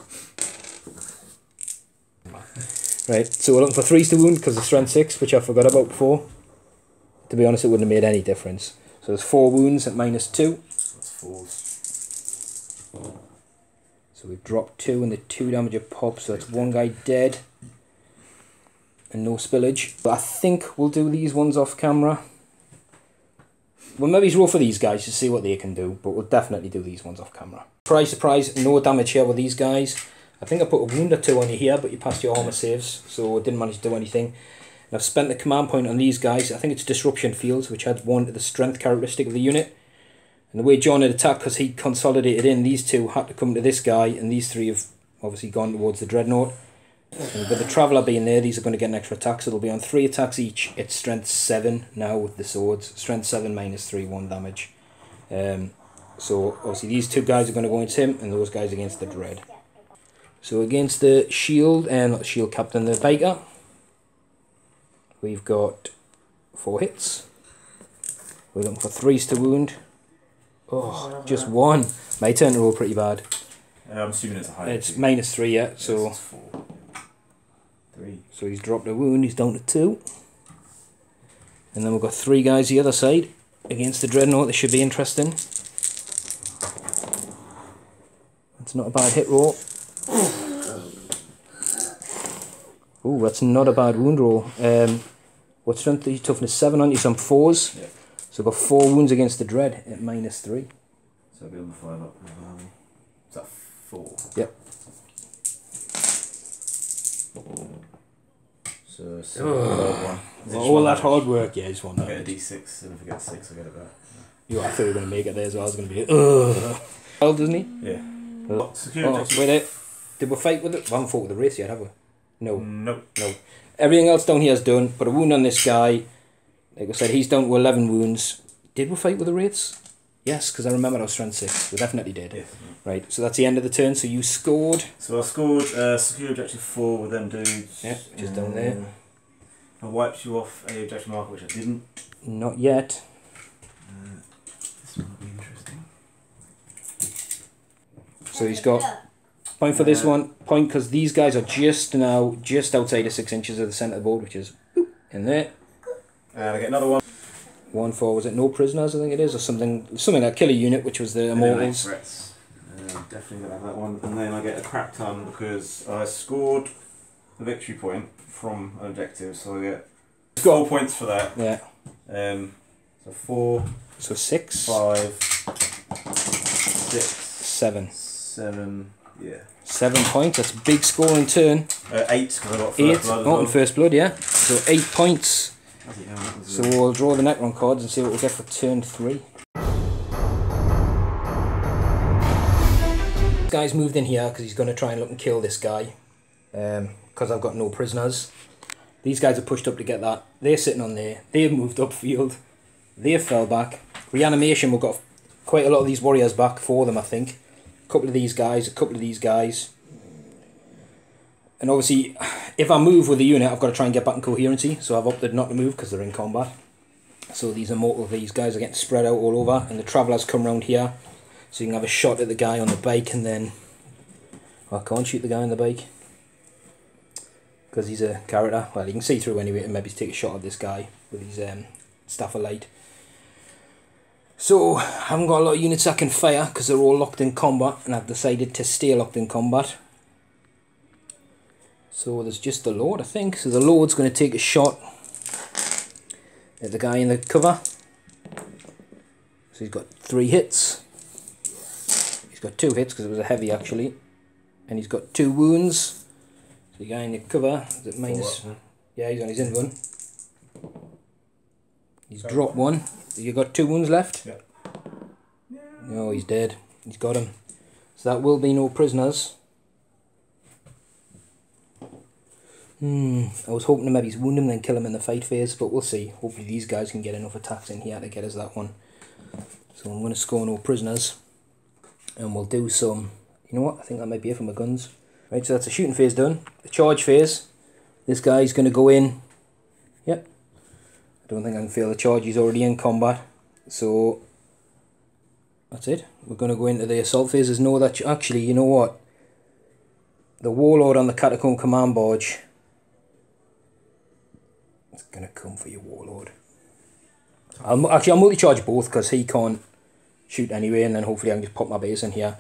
Right, so we're looking for 3s to wound because of strength 6, which I forgot about before. To be honest, it wouldn't have made any difference. So there's 4 wounds at -2. That's 4s. So we've dropped 2 and the 2 damage of pop, so that's 1 guy dead. And no spillage. But I think we'll do these ones off camera. We'll maybe roll for these guys to see what they can do, but we'll definitely do these ones off camera. Surprise, surprise, no damage here with these guys. I think I put a wound or 2 on you here, but you passed your armor saves, so I didn't manage to do anything. And I've spent the command point on these guys. I think it's disruption fields, which adds 1 to the strength characteristic of the unit. And the way John had attacked, because he consolidated in, these 2 had to come to this guy, and these 3 have obviously gone towards the dreadnought. And with the traveller being there, these are going to get an extra attack, so they'll be on 3 attacks each. It's strength 7 now with the swords. Strength 7 -3, 1 damage. So obviously these 2 guys are going to go against him, and those guys against the dread. So against the shield, and not the shield captain, the biker, we've got 4 hits. We're looking for 3s to wound. Oh, just 1. My turn to roll pretty bad. I'm assuming it's a high. It's -3, yeah. So yes, 4. 3. So he's dropped a wound. He's down to 2. And then we've got 3 guys the other side against the dreadnought. This should be interesting. That's not a bad hit roll. Oh, that's not a bad wound roll. What strength is toughness 7 on you? Some 4s. Yeah. So I've got 4 wounds against the dread at -3. So I'll be on the 5 up. Is that 4? Yep. So 1. All that hard work, yeah, just 1 I get a damage. D6, and if I get 6, I get it back. Yo, I thought you were going to make it there as well. I was going to be ugh. Well, doesn't he? Yeah. Oh, Security. wait there. Did we fight with it? We haven't fought with the race yet, have we? No. Nope. No. Everything else down here is done. Put a wound on this guy. Like I said, he's down to 11 wounds. Did we fight with the wraiths? Yes, because I remember I was strength 6. We definitely did. Yes. Right, so that's the end of the turn. So you scored. So I scored secure objective 4 with them dudes. Yeah, which is down there. I wiped you off a objective marker, which I didn't. Not yet. This one will be interesting. So he's got point for this one. Point because these guys are just outside of 6 inches of the centre of the board, which is in there. And I get another one. 1 for, was it no prisoners, I think it is, or something like kill a unit, which was the immortals. Definitely gonna have that one. And then I get a crap ton because I scored the victory point from an objective, so I get 4 points for that. Yeah. So 4. So 6. 5. 6. 7. 7. Yeah. 7 points. That's a big scoring turn. 8 because I got first 8. blood as Oh, well. and first blood, yeah. So 8 points. Yeah, So we'll draw the Necron cards and see what we get for turn 3. This guy's moved in here because he's going to try and look and kill this guy. Because I've got no prisoners. These guys are pushed up to get that. They're sitting on there. They've moved upfield. They fell back. Reanimation, we've got quite a lot of these warriors back for them, I think. A couple of these guys, a couple of these guys. And obviously, if I move with the unit, I've got to try and get back in coherency. So I've opted not to move because they're in combat. So these these guys are getting spread out all over. And the travellers come round here. So you can have a shot at the guy on the bike and then... I can't shoot the guy on the bike. Because he's a character. Well, you can see through anyway and maybe take a shot at this guy with his staff of light. So, I haven't got a lot of units I can fire because they're all locked in combat. And I've decided to stay locked in combat. So there's just the Lord, I think. So the Lord's going to take a shot at the guy in the cover. So he's got 3 hits. He's got 2 hits because it was a heavy actually. And he's got 2 wounds. So the guy in the cover is at minus... Yeah, he's on his invuln. He's dropped 1. You got 2 wounds left? Yeah. No, he's dead. He's got him. So that will be no prisoners. I was hoping to maybe wound him then kill him in the fight phase, but we'll see. Hopefully these guys can get enough attacks in here to get us that one. So I'm going to score no prisoners. And we'll do some... You know what? I think that might be it for my guns. Right, so that's the shooting phase done. The charge phase. This guy's going to go in. Yep. I don't think I can fail the charge. He's already in combat. So... That's it. We're going to go into the assault phase. There's no that... Actually, you know what? The Warlord on the Catacomb Command Barge... It's going to come for your Warlord. I'll multi-charge both because he can't shoot anyway, and then hopefully I can just pop my base in here.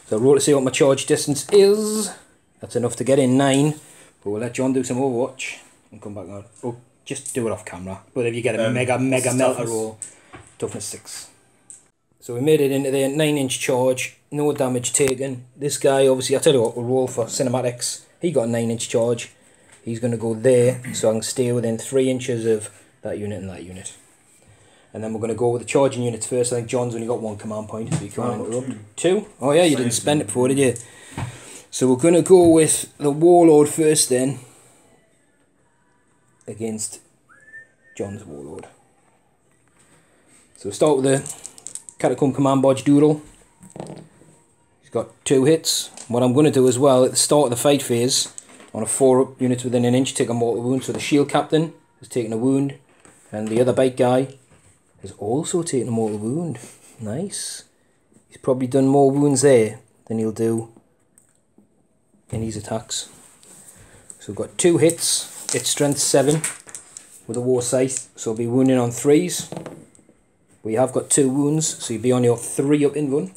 So roll to see what my charge distance is. That's enough to get in 9. But we'll let John do some Overwatch and come back on. Oh, just do it off camera. But if you get a mega melter roll, toughness 6. So we made it into the 9-inch charge, no damage taken. This guy, obviously, I'll tell you what, we'll roll for cinematics. He got a 9-inch charge. He's going to go there, so I can stay within 3 inches of that unit and that unit. And then we're going to go with the charging units first. I think John's only got 1 command point, so you can't interrupt. 2? Oh yeah, you didn't spend it before, did you? So we're going to go with the Warlord first then, against John's Warlord. So we'll start with the Catacomb Command Barge Doodle. He's got 2 hits. What I'm going to do as well, at the start of the fight phase, on a 4 units within an inch, take a mortal wound. So the shield captain has taken a wound, and the other bike guy has also taken a mortal wound. Nice. He's probably done more wounds there than he'll do in his attacks. So we've got 2 hits. It's strength 7 with a war scythe, so he'll be wounding on 3s. We have got 2 wounds, so you'll be on your 3 up in one.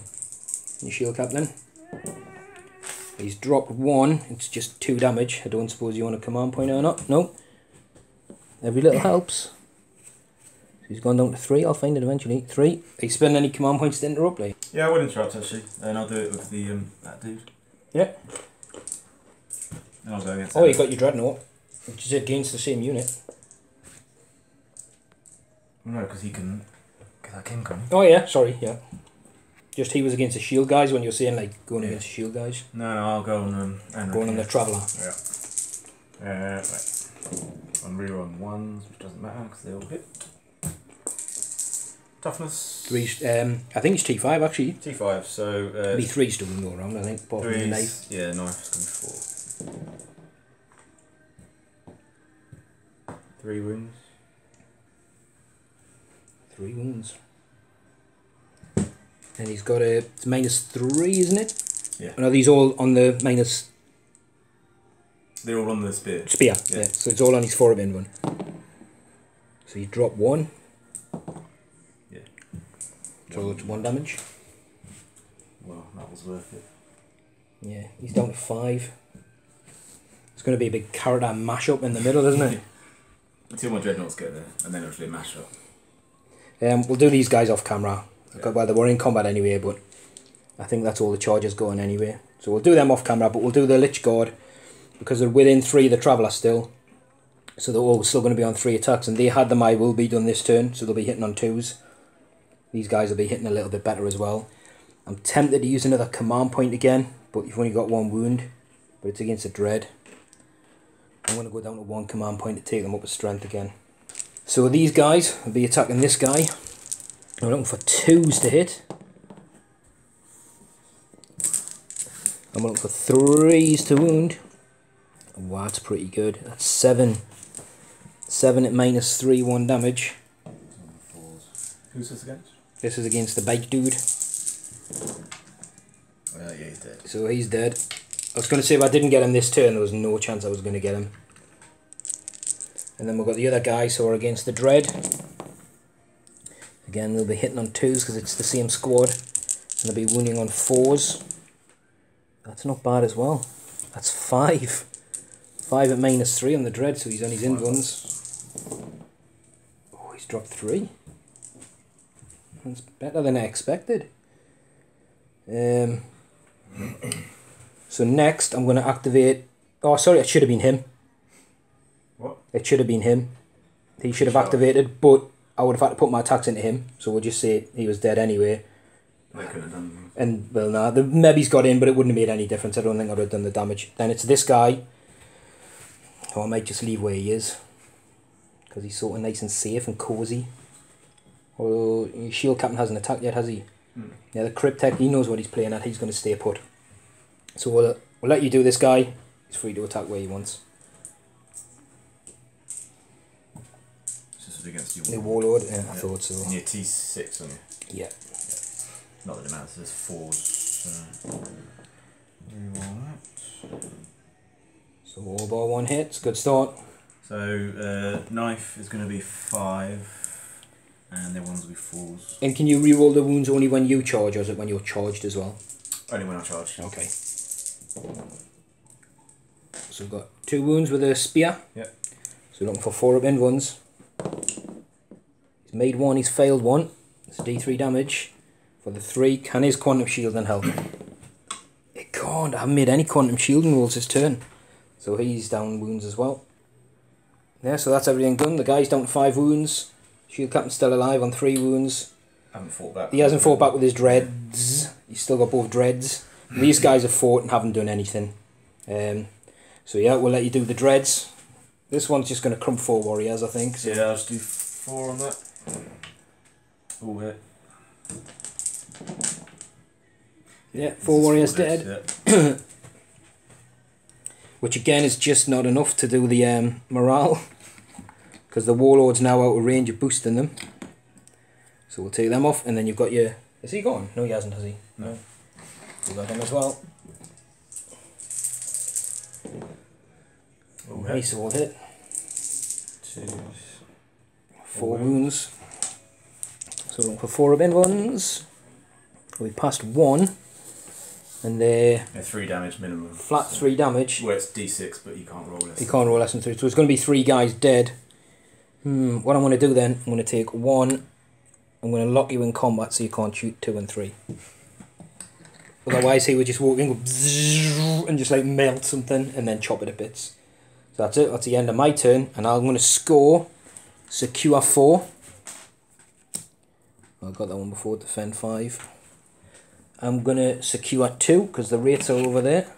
Your shield captain. He's dropped 1, it's just 2 damage. I don't suppose you want a command point or not? No. Every little helps. So he's gone down to 3, I'll find it eventually. 3. Are you spending any command points to interrupt, Lee? Yeah, I would interrupt actually. And I'll do it with the that dude. Yeah. And I'll go against you got your Dreadnought, which is against the same unit. No, because he can... Because I can come. Oh yeah, sorry, yeah. Just he was against the shield guys when you were saying like going against the shield guys. No, I'll go on going on the Traveller. Yeah. Right. On reroll 1s, which doesn't matter because they all hit. Toughness. 3. I think it's T5 actually. T5. So. It'll be 3 still can go around. I think. Apart from the knife. Yeah, knife's going to be 4. 3 wounds. 3 wounds. And he's got a it's -3, isn't it? Yeah. And are these all on the minus? They're all on the spear. Spear, yeah. So it's all on his 4 up in one. So you drop 1. Yeah. So it's 1 damage. Well, that was worth it. Yeah, he's down to 5. It's going to be a big character mash-up in the middle, isn't it? Until my dreadnoughts get there, and then it'll be a mash-up. We'll do these guys off camera. Yeah. Well, they were in combat anyway, but I think that's all the charges going anyway. So we'll do them off camera, but we'll do the Lich Guard because they're within 3 of the Traveller still. So they're all still going to be on 3 attacks, and they had them I will be done this turn, so they'll be hitting on 2s. These guys will be hitting a little bit better as well. I'm tempted to use another command point again, but you've only got 1 wound, but it's against a Dread. I'm going to go down to 1 command point to take them up with strength again. So these guys will be attacking this guy. I'm looking for 2s to hit. I'm looking for 3s to wound. Wow, that's pretty good. That's 7. 7 at -3, 1 damage. Who's this against? This is against the bike dude. Well, yeah, he's dead. So he's dead. I was going to say if I didn't get him this turn, there was no chance I was going to get him. And then we've got the other guys who are against the Dread. Again, they'll be hitting on 2s because it's the same squad. And they'll be wounding on 4s. That's not bad as well. That's 5. 5 at -3 on the Dread, so he's on his invuns. Oh, he's dropped 3. That's better than I expected. So next, I'm going to activate... Oh, sorry, it should have been him. What? It should have been him. He should have activated, but I would have had to put my attacks into him. So we'll just say he was dead anyway. They couldn't have done. And well, nah, the maybe's got in, but it wouldn't have made any difference. I don't think I would have done the damage. Then it's this guy. Oh, I might just leave where he is, because he's sort of nice and safe and cosy. Oh, shield captain hasn't attacked yet, has he? Yeah, the cryptech, he knows what he's playing at. He's going to stay put. So we'll let you do this guy. He's free to attack where he wants. This is against The your warlord. Yeah, I thought so. And your T6 on you. Yeah. Not that it matters. There's 4s. Reroll that. So all bar 1 hits. Good start. So knife is going to be 5. And the ones will be 4s. And can you reroll the wounds only when you charge, or is it when you're charged as well? Only when I charge. Okay. So we've got 2 wounds with a spear. Yep. So we're looking for 4 up-end ones. He's made 1, he's failed 1. It's D3 damage. For the 3, can his quantum shield then help? It can't. I haven't made any quantum shielding rolls this turn. So he's down wounds as well. Yeah, so that's everything done. The guy's down to 5 wounds. Shield captain's still alive on 3 wounds. Haven't fought back. He hasn't fought back with his dreads. He's still got both dreads. These guys have fought and haven't done anything. So yeah, we'll let you do the dreads. This one's just going to crump 4 warriors, I think. So. Yeah, I'll just do 4 on that. All hit. Yeah, 4 warriors dead. Yeah. Which again is just not enough to do the morale. Because the warlord's now out of range of boosting them. So we'll take them off, and then you've got your... Is he gone? No, he hasn't, has he? No. We've got him as well. All Nice, all hit. 2. 4 wounds. So we're looking for 4 up-end ones. We passed 1. And they're... 3 damage minimum. Flat 3 damage. Well, it's D6, but you can't roll less. You can't roll less than 3. So it's going to be 3 guys dead. What I'm going to do then, I'm going to take 1. I'm going to lock you in combat so you can't shoot 2 and 3. Otherwise he would just walk in and just like melt something and then chop it to bits. So that's it. That's the end of my turn. And I'm going to score secure 4. I got that one before. Defend 5. I'm going to secure 2 because the rates are over there.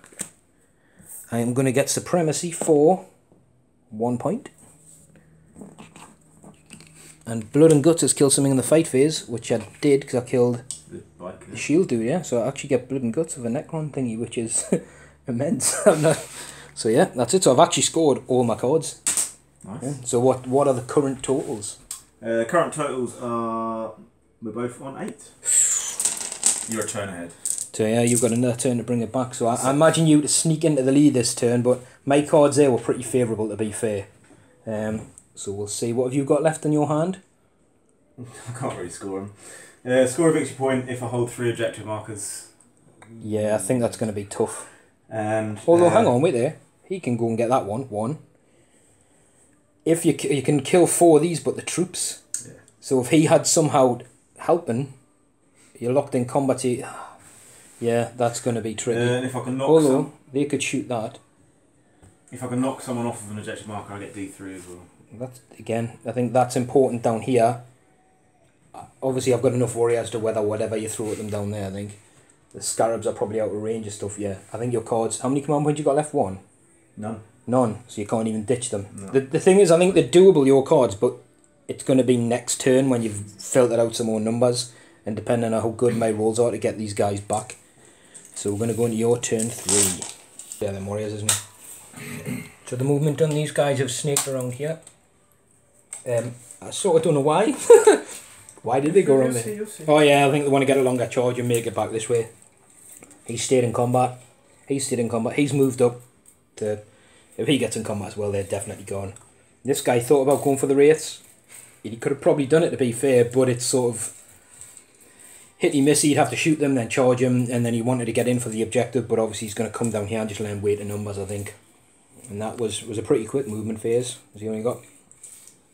I am going to get supremacy for 1 point. And blood and guts has killed something in the fight phase, which I did because I killed the shield dude, yeah. So I actually get blood and guts of a Necron thingy, which is immense. So yeah, that's it. So I've actually scored all my cards. Nice. Yeah. So what are the current totals? Current totals are... We're both on 8. You're a turn ahead. So yeah, you've got another turn to bring it back. So I imagine you to sneak into the lead this turn, but my cards there were pretty favourable to be fair. So we'll see. What have you got left in your hand? I can't really score them. Score a victory point if I hold 3 objective markers. Yeah, I think that's going to be tough. And although, hang on, wait there. He can go and get that one. If you can kill 4 of these, but the troops. Yeah. So if he had somehow helping, you're locked in combat. Yeah, that's going to be tricky. And if I can knock although they could shoot that. If I can knock someone off of an objective marker, I get D3 as well. That's again, I think that's important down here. Obviously, I've got enough warriors to weather whatever you throw at them down there. I think the scarabs are probably out of range and stuff. Yeah, I think your cards. How many command points you got left? 1. None. So you can't even ditch them. No. The thing is, I think they're doable, your cards, but it's going to be next turn when you've filtered out some more numbers, and depending on how good my rolls are to get these guys back. So we're going to go into your turn 3. Yeah, them warriors, isn't it? So the movement on these guys have snaked around here. I sort of don't know why. Why did they go around there? Oh yeah, I think they want to get a longer charge and make it back this way. He stayed in combat. He's moved up to... If he gets in combat as well, they're definitely gone. This guy thought about going for the wraiths. He could have probably done it, to be fair, but it's sort of... Hit-y-miss, he'd have to shoot them, then charge him, and then he wanted to get in for the objective, but obviously he's going to come down here and just learn weight and numbers, I think. And that was a pretty quick movement phase, because he only got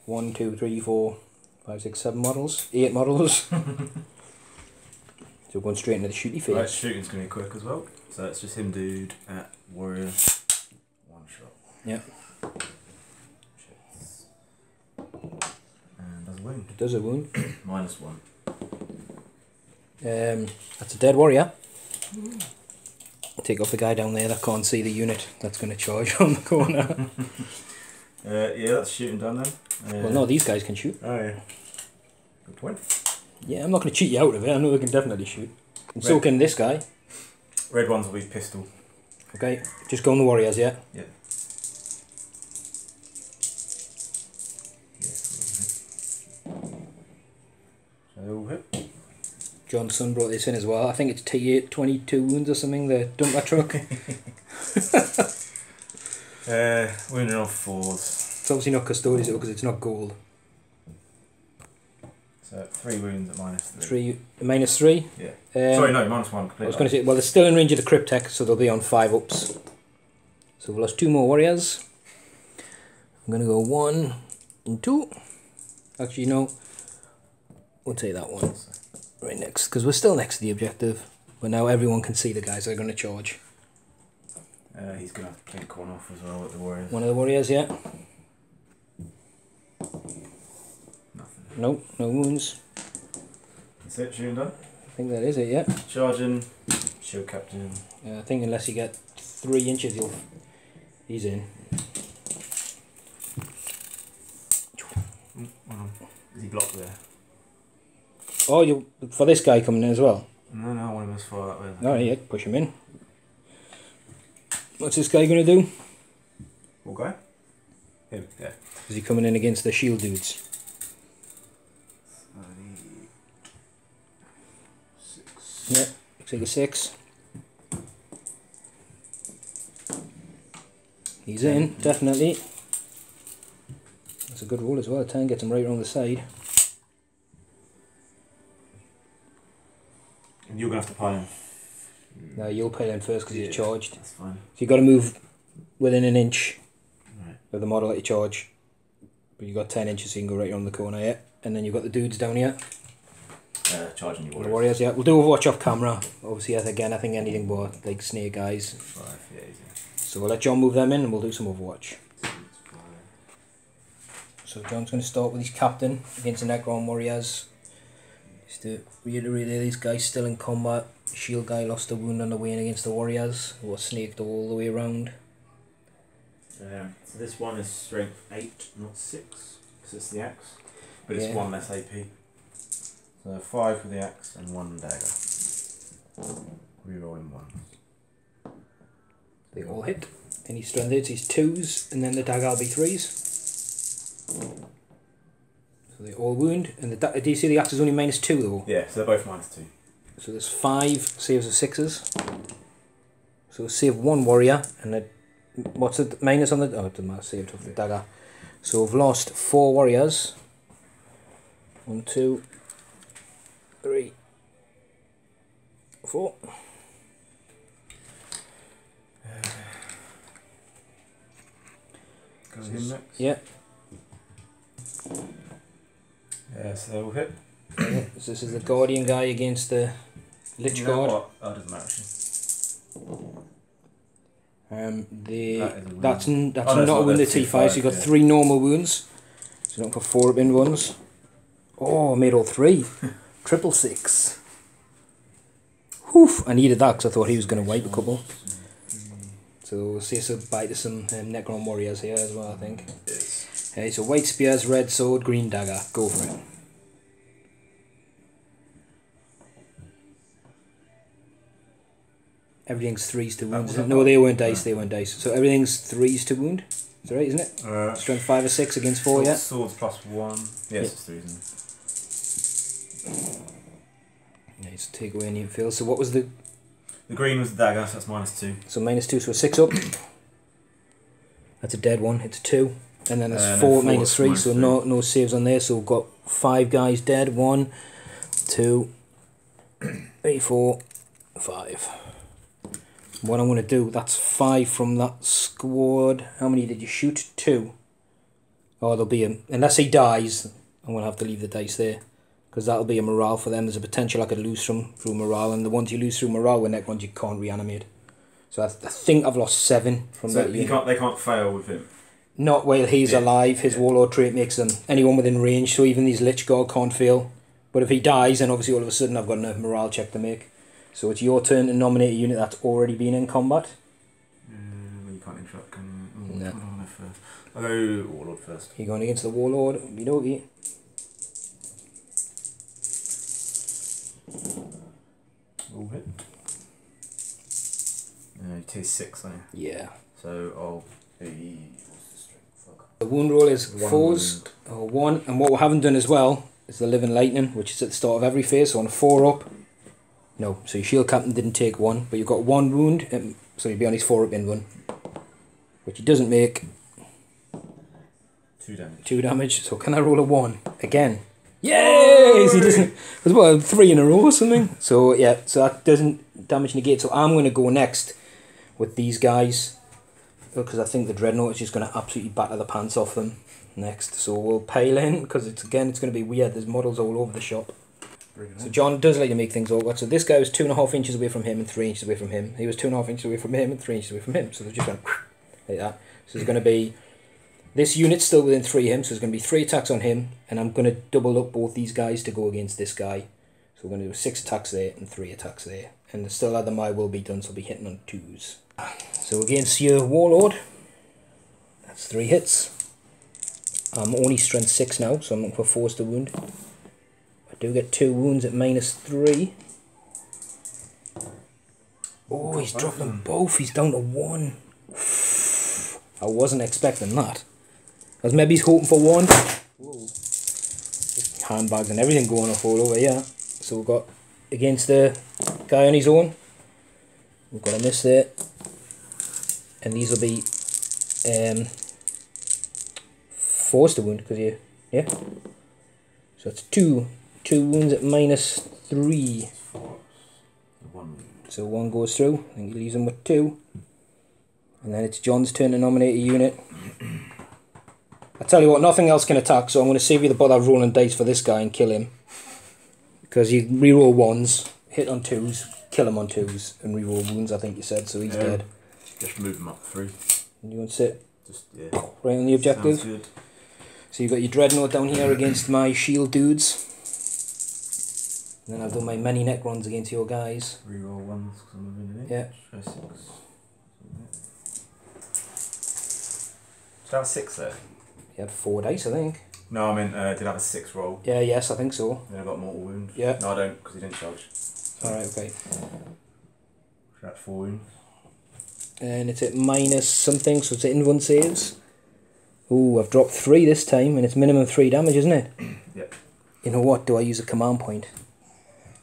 1, 2, 3, 4, 5, 6, 7 models. 8 models. So going straight into the shooty phase. Right, shooting's going to be quick as well. So it's just him dude at warrior. 1 shot. Yeah. And does a wound. It does a wound. -1. That's a dead warrior. Take off the guy down there that can't see the unit that's going to charge on the corner. Yeah, that's shooting done then. Well, no, these guys can shoot. Oh yeah. Good point. Yeah, I'm not going to cheat you out of it. I know they can definitely shoot. And so can this guy. Red ones will be pistol. Okay, just go on the warriors, yeah? Yeah. So hit. Johnson brought this in as well. I think it's T8, 22 wounds or something, the dumper truck. Wounded off 4s. It's obviously not Custodes because it's not gold. So 3 wounds at -3. 3, -3? Yeah. Sorry, no, -1 completely. I was going to say, well, they're still in range of the Cryptek, so they'll be on 5 ups. So we've lost 2 more warriors. I'm going to go 1 and 2. Actually, no. We'll take that one right next, because we're still next to the objective. But now everyone can see the guys that are going to charge. He's going to have to blink one off as well with the warriors. One of the warriors, yeah. Nothing. Nope, no wounds. That's it, shooting done. I think that is it, yeah. Charging, shield captain. I think unless you get 3 inches, he's in. Is he blocked there? Oh, you for this guy coming in as well? No, I want him as far that way. Oh, yeah, push him in. What's this guy going to do? What guy? Him, yeah. Is he coming in against the shield dudes? 6. Yeah, take a 6. He's in, definitely. That's a good roll as well. 10 gets him right around the side. And you're going to have to pile him. No, you'll pile him first because he's charged. That's fine. So you've got to move within an inch Right. of the model that you charge. But you've got 10 inches so you can go right around the corner, yeah. And then you've got the dudes down here. Charging your The warriors. warriors, yeah. We'll do Overwatch off camera. Obviously, again, I think anything but like snake eyes. 5, yeah, easy. So we'll let John move them in and we'll do some Overwatch. 6, 5. So John's going to start with his captain against the Necron warriors. Just to reiterate there, these guys still in combat. Shield guy lost a wound on the way in against the warriors, who were snaked all the way around. So this one is strength 8, not 6, because it's the axe. But it's Yeah. 1 less AP. So 5 with the axe and 1 dagger. Rerolling 1. They all hit. Any strength hits, he's 2s, and then the dagger will be 3s. So they all wound, and do you see the axe is only -2 though? Yeah, so they're both -2. So there's 5 saves of 6s. So save 1 warrior, and the, what's the minus on the, oh it doesn't matter, saved off the dagger. So we've lost 4 warriors. 1, 2, 3, 4. Go with him next. Yeah. Yeah, so they all hit. So this is the Guardian guy against the Lich You know Guard. what? Oh, it doesn't matter actually. That's Oh, no, not a not wound at that's T5, so you've got yeah. 3 normal wounds. So you don't put 4 up in ones. Oh, I made all 3. 666. Whew, I needed that because I thought he was going to wipe a couple. So we'll see us bite to some Necron warriors here as well, I think. Yes. Okay, so white spears, red sword, green dagger. Go for it. Everything's 3s to wound. was No, they weren't dice, they weren't dice. So everything's 3s to wound. Is that right, isn't it? Strength 5 or 6 against 4, yeah? Swords +1. Yes, it's 3, isn't it? Nice, take away any fill. So what was the... The green was the dagger, so that's -2. So -2, so a 6 up. That's a dead one, it's a 2. And then there's And 4 then 4 -3, so -3. no saves on there. So we've got 5 guys dead. 1, 2, 3, 4, 5. What I'm going to do, that's 5 from that squad. How many did you shoot? 2. Oh, there'll be a... Unless he dies, I'm going to have to leave the dice there. Because that'll be a morale for them. There's a potential I could lose through morale. And the ones you lose through morale with Necrons, you can't reanimate. So I think I've lost 7 from So that. they can't fail with him? Not while he's alive. His warlord trait makes them anyone within range. So even these Lich Guard can't fail But if he dies, then obviously all of a sudden I've got a morale check to make. So it's your turn to nominate a unit that's already been in combat. You can't interrupt, can you? No. I'll go Warlord first. You're going against the Warlord. Okie All hit. You take 6, don't you? Yeah. So I'll be... What's the strength? Fuck. The wound roll is One 4s, or 1. And what we haven't done as well is the Living Lightning, which is at the start of every phase. So on 4 up. No, so your shield captain didn't take 1, but you've got 1 wound, so you'd be on his 4 up in one. Which he doesn't make. 2 damage. 2 damage, so can I roll a 1? Again. Yay! He doesn't. It was about 3 in a row or something. So yeah, so that doesn't damage negate. So I'm going to go next with these guys. Because I think the Dreadnought is just going to absolutely batter the pants off them next. So we'll pile in, because it's going to be weird. There's models all over the shop. So John does like to make things awkward. So this guy was 2.5 inches away from him and 3 inches away from him. He was 2.5 inches away from him and 3 inches away from him. So they're just going like that. So there's going to be... This unit's still within 3 of him, so there's going to be 3 attacks on him. And I'm going to double up both these guys to go against this guy. So we're going to do 6 attacks there and 3 attacks there. And still other my will be done, so I'll be hitting on 2s. So against your Warlord, that's 3 hits. I'm only strength 6 now, so I'm looking for force to wound. I do get 2 wounds at -3. Oh, he's dropped them both. He's down to 1. I wasn't expecting that. I was maybe hoping for 1. Whoa. Handbags and everything going off all over here. So we've got against the guy on his own. We've got a miss there. And these will be forced to wound because you, yeah. So it's 2 wounds at -3. So 1 goes through, and he leaves him with 2. And then it's John's turn to nominate a unit. I tell you what, nothing else can attack, so I'm going to save you the bother of rolling dice for this guy and kill him. Because you reroll 1s, hit on 2s, kill him on 2s, and reroll wounds, I think you said, so he's dead. Just move him up 3. And you want to sit yeah. right on the objective. Sounds good. So you've got your Dreadnought down here against my shield dudes. And then I've done my many Necrons against your guys. Reroll 1s because I'm moving it. Yeah. Try 6. Did I have a 6 there? You had 4 dice, I think. No, I mean, did I have a 6 roll? Yeah, yes, I think so. Then I got mortal wound. Yeah. No, I don't, because he didn't charge. Alright, okay. That's 4 wounds. And it's at minus something, so it's at in 1 saves. Ooh, I've dropped 3 this time, and it's minimum 3 damage, isn't it? Yep. You know what? Do I use a command point?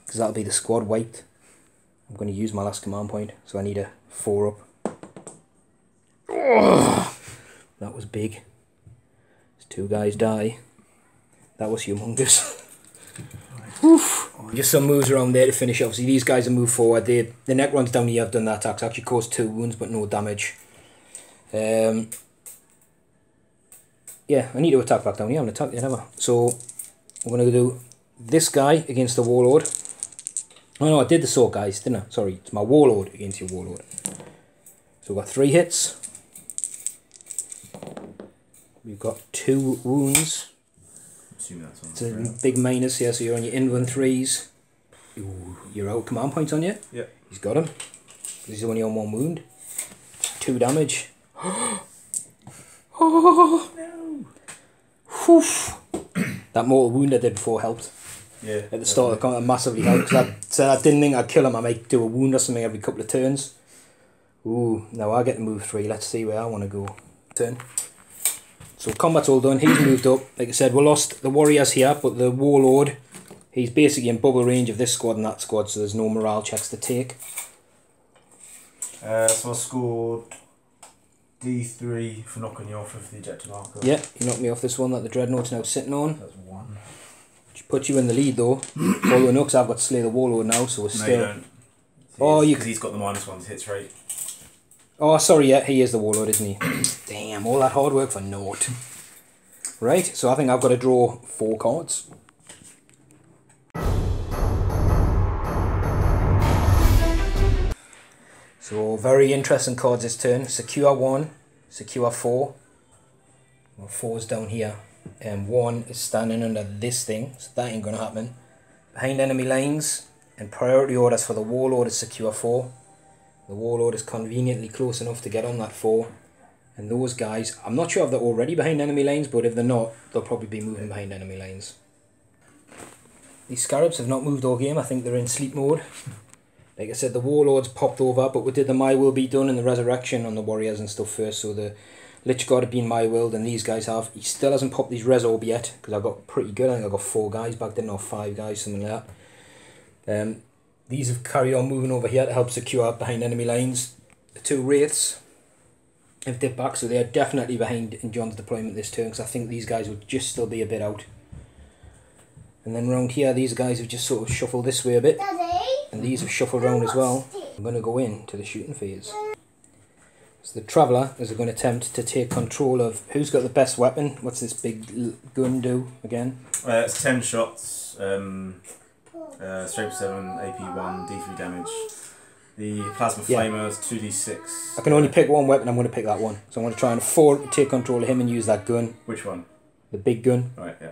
Because that'll be the squad wiped. I'm going to use my last command point, so I need a 4 up. Oh, that was big. As 2 guys die. That was humongous. Oof. Just some moves around there to finish. Obviously, these guys have moved forward. The Necrons down here have done that attack. Actually caused 2 wounds, but no damage. Yeah, I need to attack back down here. I haven't attacked yet, never. So, we're going to do this guy against the Warlord. Oh no, I did the Sword guys, didn't I? Sorry, it's my Warlord against your Warlord. So we've got 3 hits. We've got 2 wounds. That's on it's a big minus here, so you're on your in-1 3s. Ooh, you're out command points on you? Yep. He's got him. He's only on 1 wound. 2 damage. Oh no! Whew. That mortal wound I did before helped. Yeah. At the start, it massively helped. Cause I said I didn't think I'd kill him. I might do a wound or something every couple of turns. Ooh, now I get to move 3. Let's see where I want to go. Turn. So combat's all done. He's moved up. Like I said, we lost the warriors here, but the Warlord, he's basically in bubble range of this squad and that squad, so there's no morale checks to take. So I scored D3 for knocking you off of the ejector marker. Yeah, you knocked me off this one that the Dreadnought's now sitting on. That's 1. Which puts you in the lead though. Although no, because I've got to slay the Warlord now, so we're still... No, you don't. Oh, you... Because he's got the -1 hits rate. Oh, sorry, yeah, he is the Warlord, isn't he? Damn, all that hard work for naught. Right, so I think I've got to draw 4 cards. So, very interesting cards this turn. Secure 1, secure 4. Well, 4's down here. And 1 is standing under this thing, so that ain't going to happen. behind enemy lines, and priority orders for the warlord is secure 4. The warlord is conveniently close enough to get on that 4. And those guys, I'm not sure if they're already behind enemy lines, but if they're not, they'll probably be moving behind enemy lines. These scarabs have not moved all game. I think they're in sleep mode. Like I said, the warlords popped over, but we did the My Will Be Done and the resurrection on the warriors and stuff first. So the Lich God have been My Willed, and these guys have. He still hasn't popped his res orb yet, because I got pretty good. I think I got 4 guys back then, or 5 guys, something like that. These have carried on moving over here to help secure behind enemy lines. The 2 wraiths have dipped back, so they are definitely behind in John's deployment this turn, because I think these guys would just still be a bit out. And then round here, these guys have just sort of shuffled this way a bit. Daddy, And these have shuffled around as well. I'm going to go into the shooting phase. So the Traveller is going to attempt to take control of who's got the best weapon. What's this big gun do again? It's 10 shots, strength 7, AP 1, D3 damage. The Plasma Flamer is 2d6. I can only pick one weapon, I'm going to pick that one. So I'm going to try and take control of him and use that gun. Which one? The big gun. Right, yeah.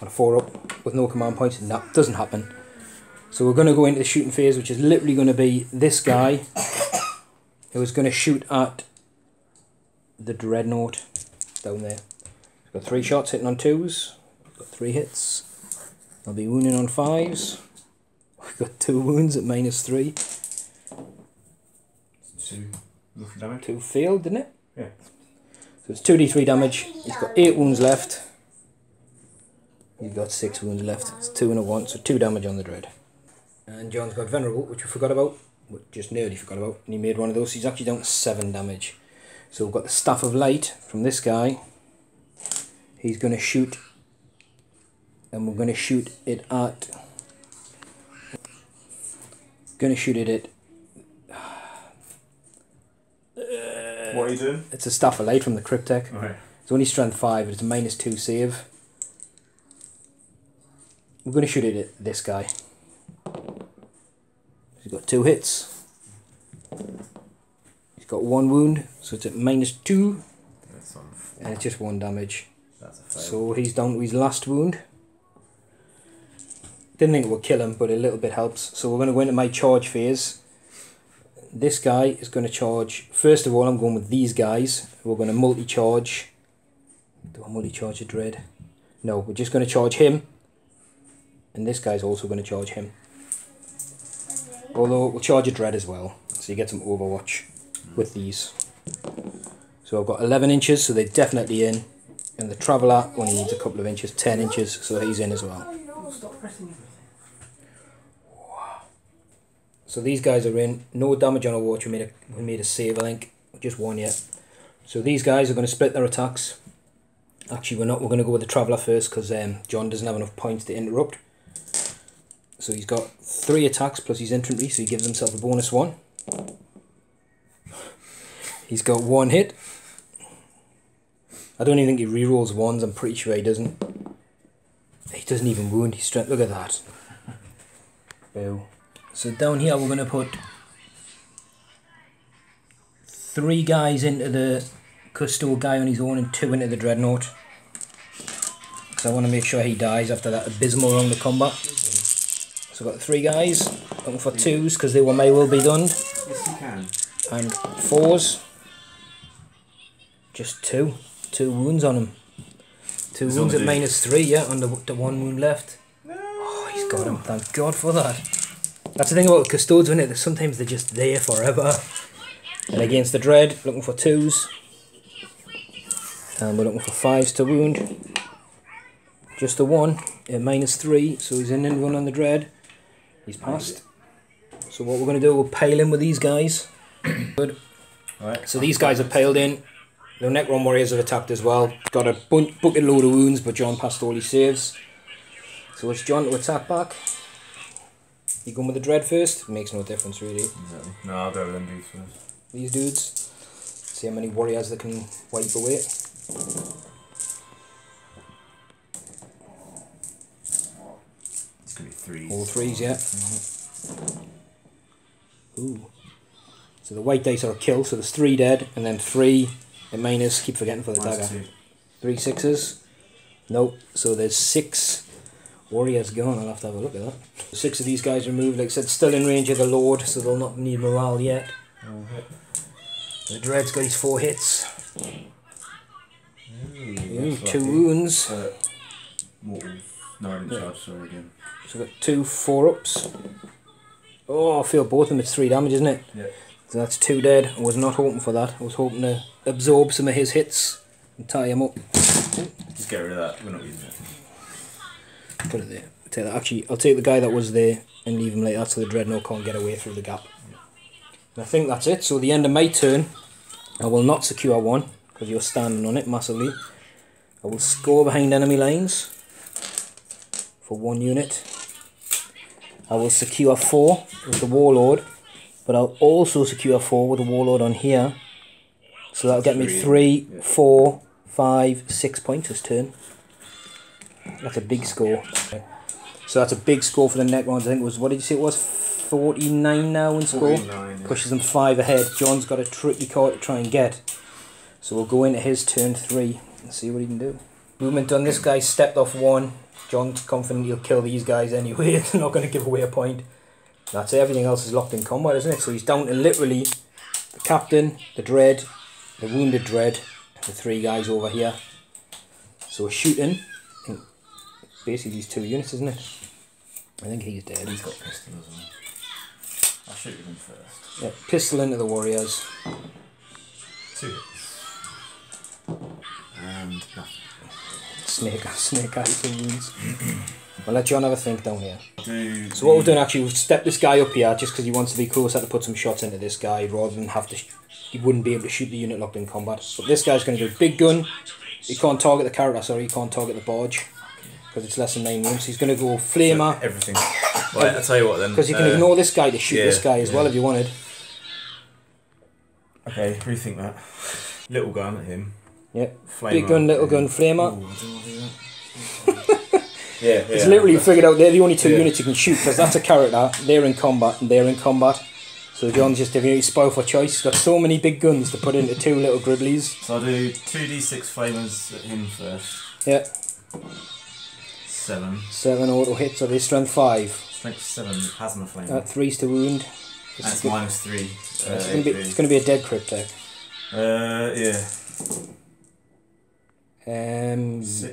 On a 4 up with no command points, and that doesn't happen. So we're going to go into the shooting phase, which is literally going to be this guy who is going to shoot at the Dreadnought down there. He's got 3 shots hitting on 2s. He's got 3 hits. I'll be wounding on 5s. We've got 2 wounds at -3. 2 damage. 2 failed, didn't it? Yeah. So it's 2d3 damage. He's got 8 wounds left. He's got 6 wounds left. It's 2 and a 1, so 2 damage on the Dread. And John's got Venerable, which we forgot about. We just nearly forgot about. And he made one of those. He's actually down to 7 damage. So we've got the Staff of Light from this guy. He's going to shoot. And we're going to shoot it at... Going to shoot it at... What are you doing? It's a Staff of Light from the Cryptek. Okay. It's only strength 5, it's a -2 save. We're going to shoot it at this guy. He's got 2 hits. He's got 1 wound, so it's at -2. That's on. And it's just 1 damage. That's a fail. So he's down to his last wound. Didn't think it would kill him, but a little bit helps. So we're going to go into my charge phase. This guy is going to charge. First of all, I'm going with these guys. We're going to multi-charge. Do I multi-charge a Dread? No, we're just going to charge him. And this guy's also going to charge him. Although we'll charge a Dread as well. So you get some Overwatch with these. So I've got 11 inches, so they're definitely in. And the Traveller only needs a couple of inches, 10 inches, so he's in as well. Stop pressing everything. So these guys are in. No damage on Overwatch. We made a save, I think. Just 1 yet. So these guys are going to split their attacks. Actually, we're not. We're going to go with the Traveller first because John doesn't have enough points to interrupt. So he's got 3 attacks plus his infantry, so he gives himself a bonus 1. He's got 1 hit. I don't even think he rerolls 1s. I'm pretty sure he doesn't. He doesn't even wound his strength. Look at that. Boo. So down here we're going to put 3 guys into the Custodes guy on his own and 2 into the Dreadnought. Because I want to make sure he dies after that abysmal round of combat. So I've got 3 guys, looking for 2s because they were May Will Be Done. Yes, you can. And 4s. Just 2. 2 wounds on him. 2 wounds at -3, yeah, on the 1 wound left. Oh, he's got him, thank God for that. That's the thing about the Custodes, isn't it? That sometimes they're just there forever. And against the Dread, looking for 2s. And we're looking for 5s to wound. Just a 1 at -3, so he's in and run on the Dread. He's passed. So what we're going to do, we'll pile in with these guys. Good. Right. So these guys are piled in. The Necron warriors have attacked as well. Got a bucket load of wounds, but John passed all his saves. So it's John to attack back. You going with the Dread first? Makes no difference really. Exactly. No, I'll go with them dudes first. These dudes. See how many warriors they can wipe away. It's going to be 3s. All 3s, yeah. Ooh. So the white dice are a kill, so there's 3 dead, and then 3 at minus, keep forgetting for the dagger. 3 6s. Nope, so there's 6 Warrior's gone, I'll have to have a look at that. 6 of these guys removed, like I said, still in range of the Lord, so they'll not need morale yet. The Dread's got his 4 hits. Ooh, 2 wounds. Mortal. No, I didn't charge, sorry again. So we've got 2 4-ups. Oh, I feel both of them, it's 3 damage, isn't it? Yeah. So that's 2 dead. I was not hoping for that. I was hoping to absorb some of his hits and tie him up. Just get rid of that, we're not using it. Put it there. Take that. Actually, I'll take the guy that was there and leave him like that so the Dreadnought can't get away through the gap. Yeah. And I think that's it. So the end of my turn, I will not secure 1 because you're standing on it massively. I will score behind enemy lines for 1 unit. I will secure 4 with the Warlord, but I'll also secure 4 with the Warlord on here. So that'll get me 3, 4, 5, 6 points this turn. That's a big score. So that's a big score for the Necrons. I think it was, what did you say it was? 49 now in score? 49, yeah. Pushes them 5 ahead. John's got a tricky card to try and get. So we'll go into his turn 3 and see what he can do. Movement done. This guy stepped off 1. John's confident he'll kill these guys anyway. They're not going to give away a point. That's it. Everything else is locked in combat, isn't it? So he's down to literally the Captain, the Dread, the Wounded Dread, and the 3 guys over here. So we're shooting. Basically these 2 units, isn't it? I think he's dead. He's got pistol as well. I'll shoot him first. Yeah, pistol into the Warriors. 2 hits. And nothing. Snake eyes for wounds. We'll let John have a think down here. So what we've done actually, we've stepped this guy up here just because he wants to be closer to put some shots into this guy rather than have to... He wouldn't be able to shoot the unit locked in combat. But this guy's going to do big gun. He can't target the character, sorry, he can't target the barge. Because it's less than 9 wounds. He's going to go flamer. So everything. Right, I'll tell you what then. Because you can ignore this guy to shoot this guy as well if you wanted. Okay, rethink that. Little gun at him. Yeah. Big gun, little gun, flamer. Ooh, I don't want to do that. Yeah. It's literally figured out they're the only 2 units you can shoot because that's a character, they're in combat and they're in combat. So John's just giving you spoil for choice. He's got so many big guns to put into 2 little gribblies. So I'll do 2d6 flamers at him first. Yeah. 7 auto hits, so they strength 5. Strength 7, plasma flamer. 3's to wound. That's -3. It's going to be a dead crit deck. Yeah.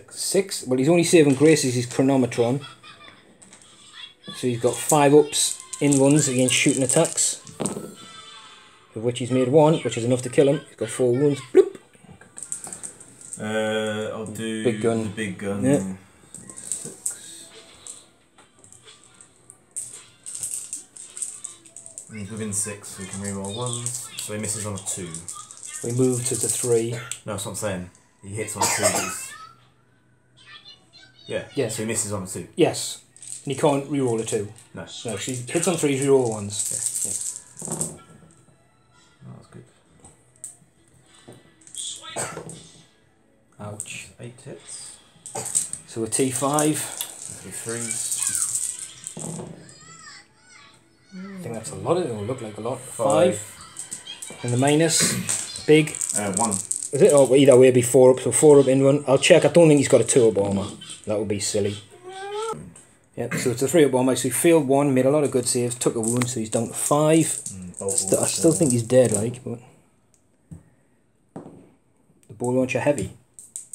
6. Well, he's only saving graces his chronometron. So he's got 5 ups in runs against shooting attacks. Of which he's made 1, which is enough to kill him. He's got 4 wounds. Bloop. I'll do big gun. The big gun. Yeah. 6. He's within 6, so he can reroll 1s. So he misses on a 2. We move to the 3. No, that's what I'm saying. He hits on a 2. Yeah. So he misses on a 2. Yes. And he can't reroll a 2. No. So he hits on 3s, reroll 1s. Yeah. Oh, that's good. Ouch. 8 hits. So a T5. 3s. I think that's a lot. It will look like a lot. 5. And the minus. Big. 1. Is it? Oh, either way, it'd be 4 up. So 4 up in 1. I'll check. I don't think he's got a 2 up armor. That would be silly. Yep. So it's a 3 up armor. So he failed 1, made a lot of good saves, took a wound, so he's down to 5. I still think he's dead, like. But the ball launcher heavy.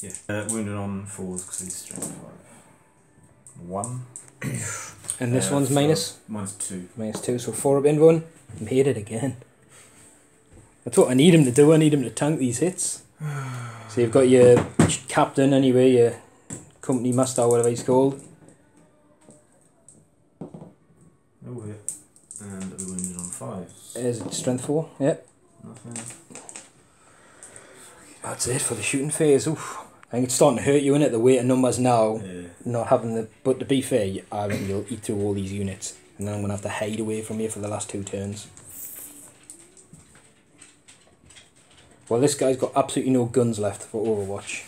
Yeah. Wounded on 4s because he's strength 5. 1. And this one's minus? -2. -2, so 4 up in 1. Made it again. That's what I need him to do. I need him to tank these hits. So you've got your captain anyway, your company master, whatever he's called. Oh, yeah. And we wounded on 5. There's strength 4, yep. Nothing. That's it for the shooting phase. Oof. I think it's starting to hurt you, innit? The weight of numbers now, not having the... But to be fair, I think you'll eat through all these units. And then I'm going to have to hide away from you for the last 2 turns. Well, this guy's got absolutely no guns left for Overwatch.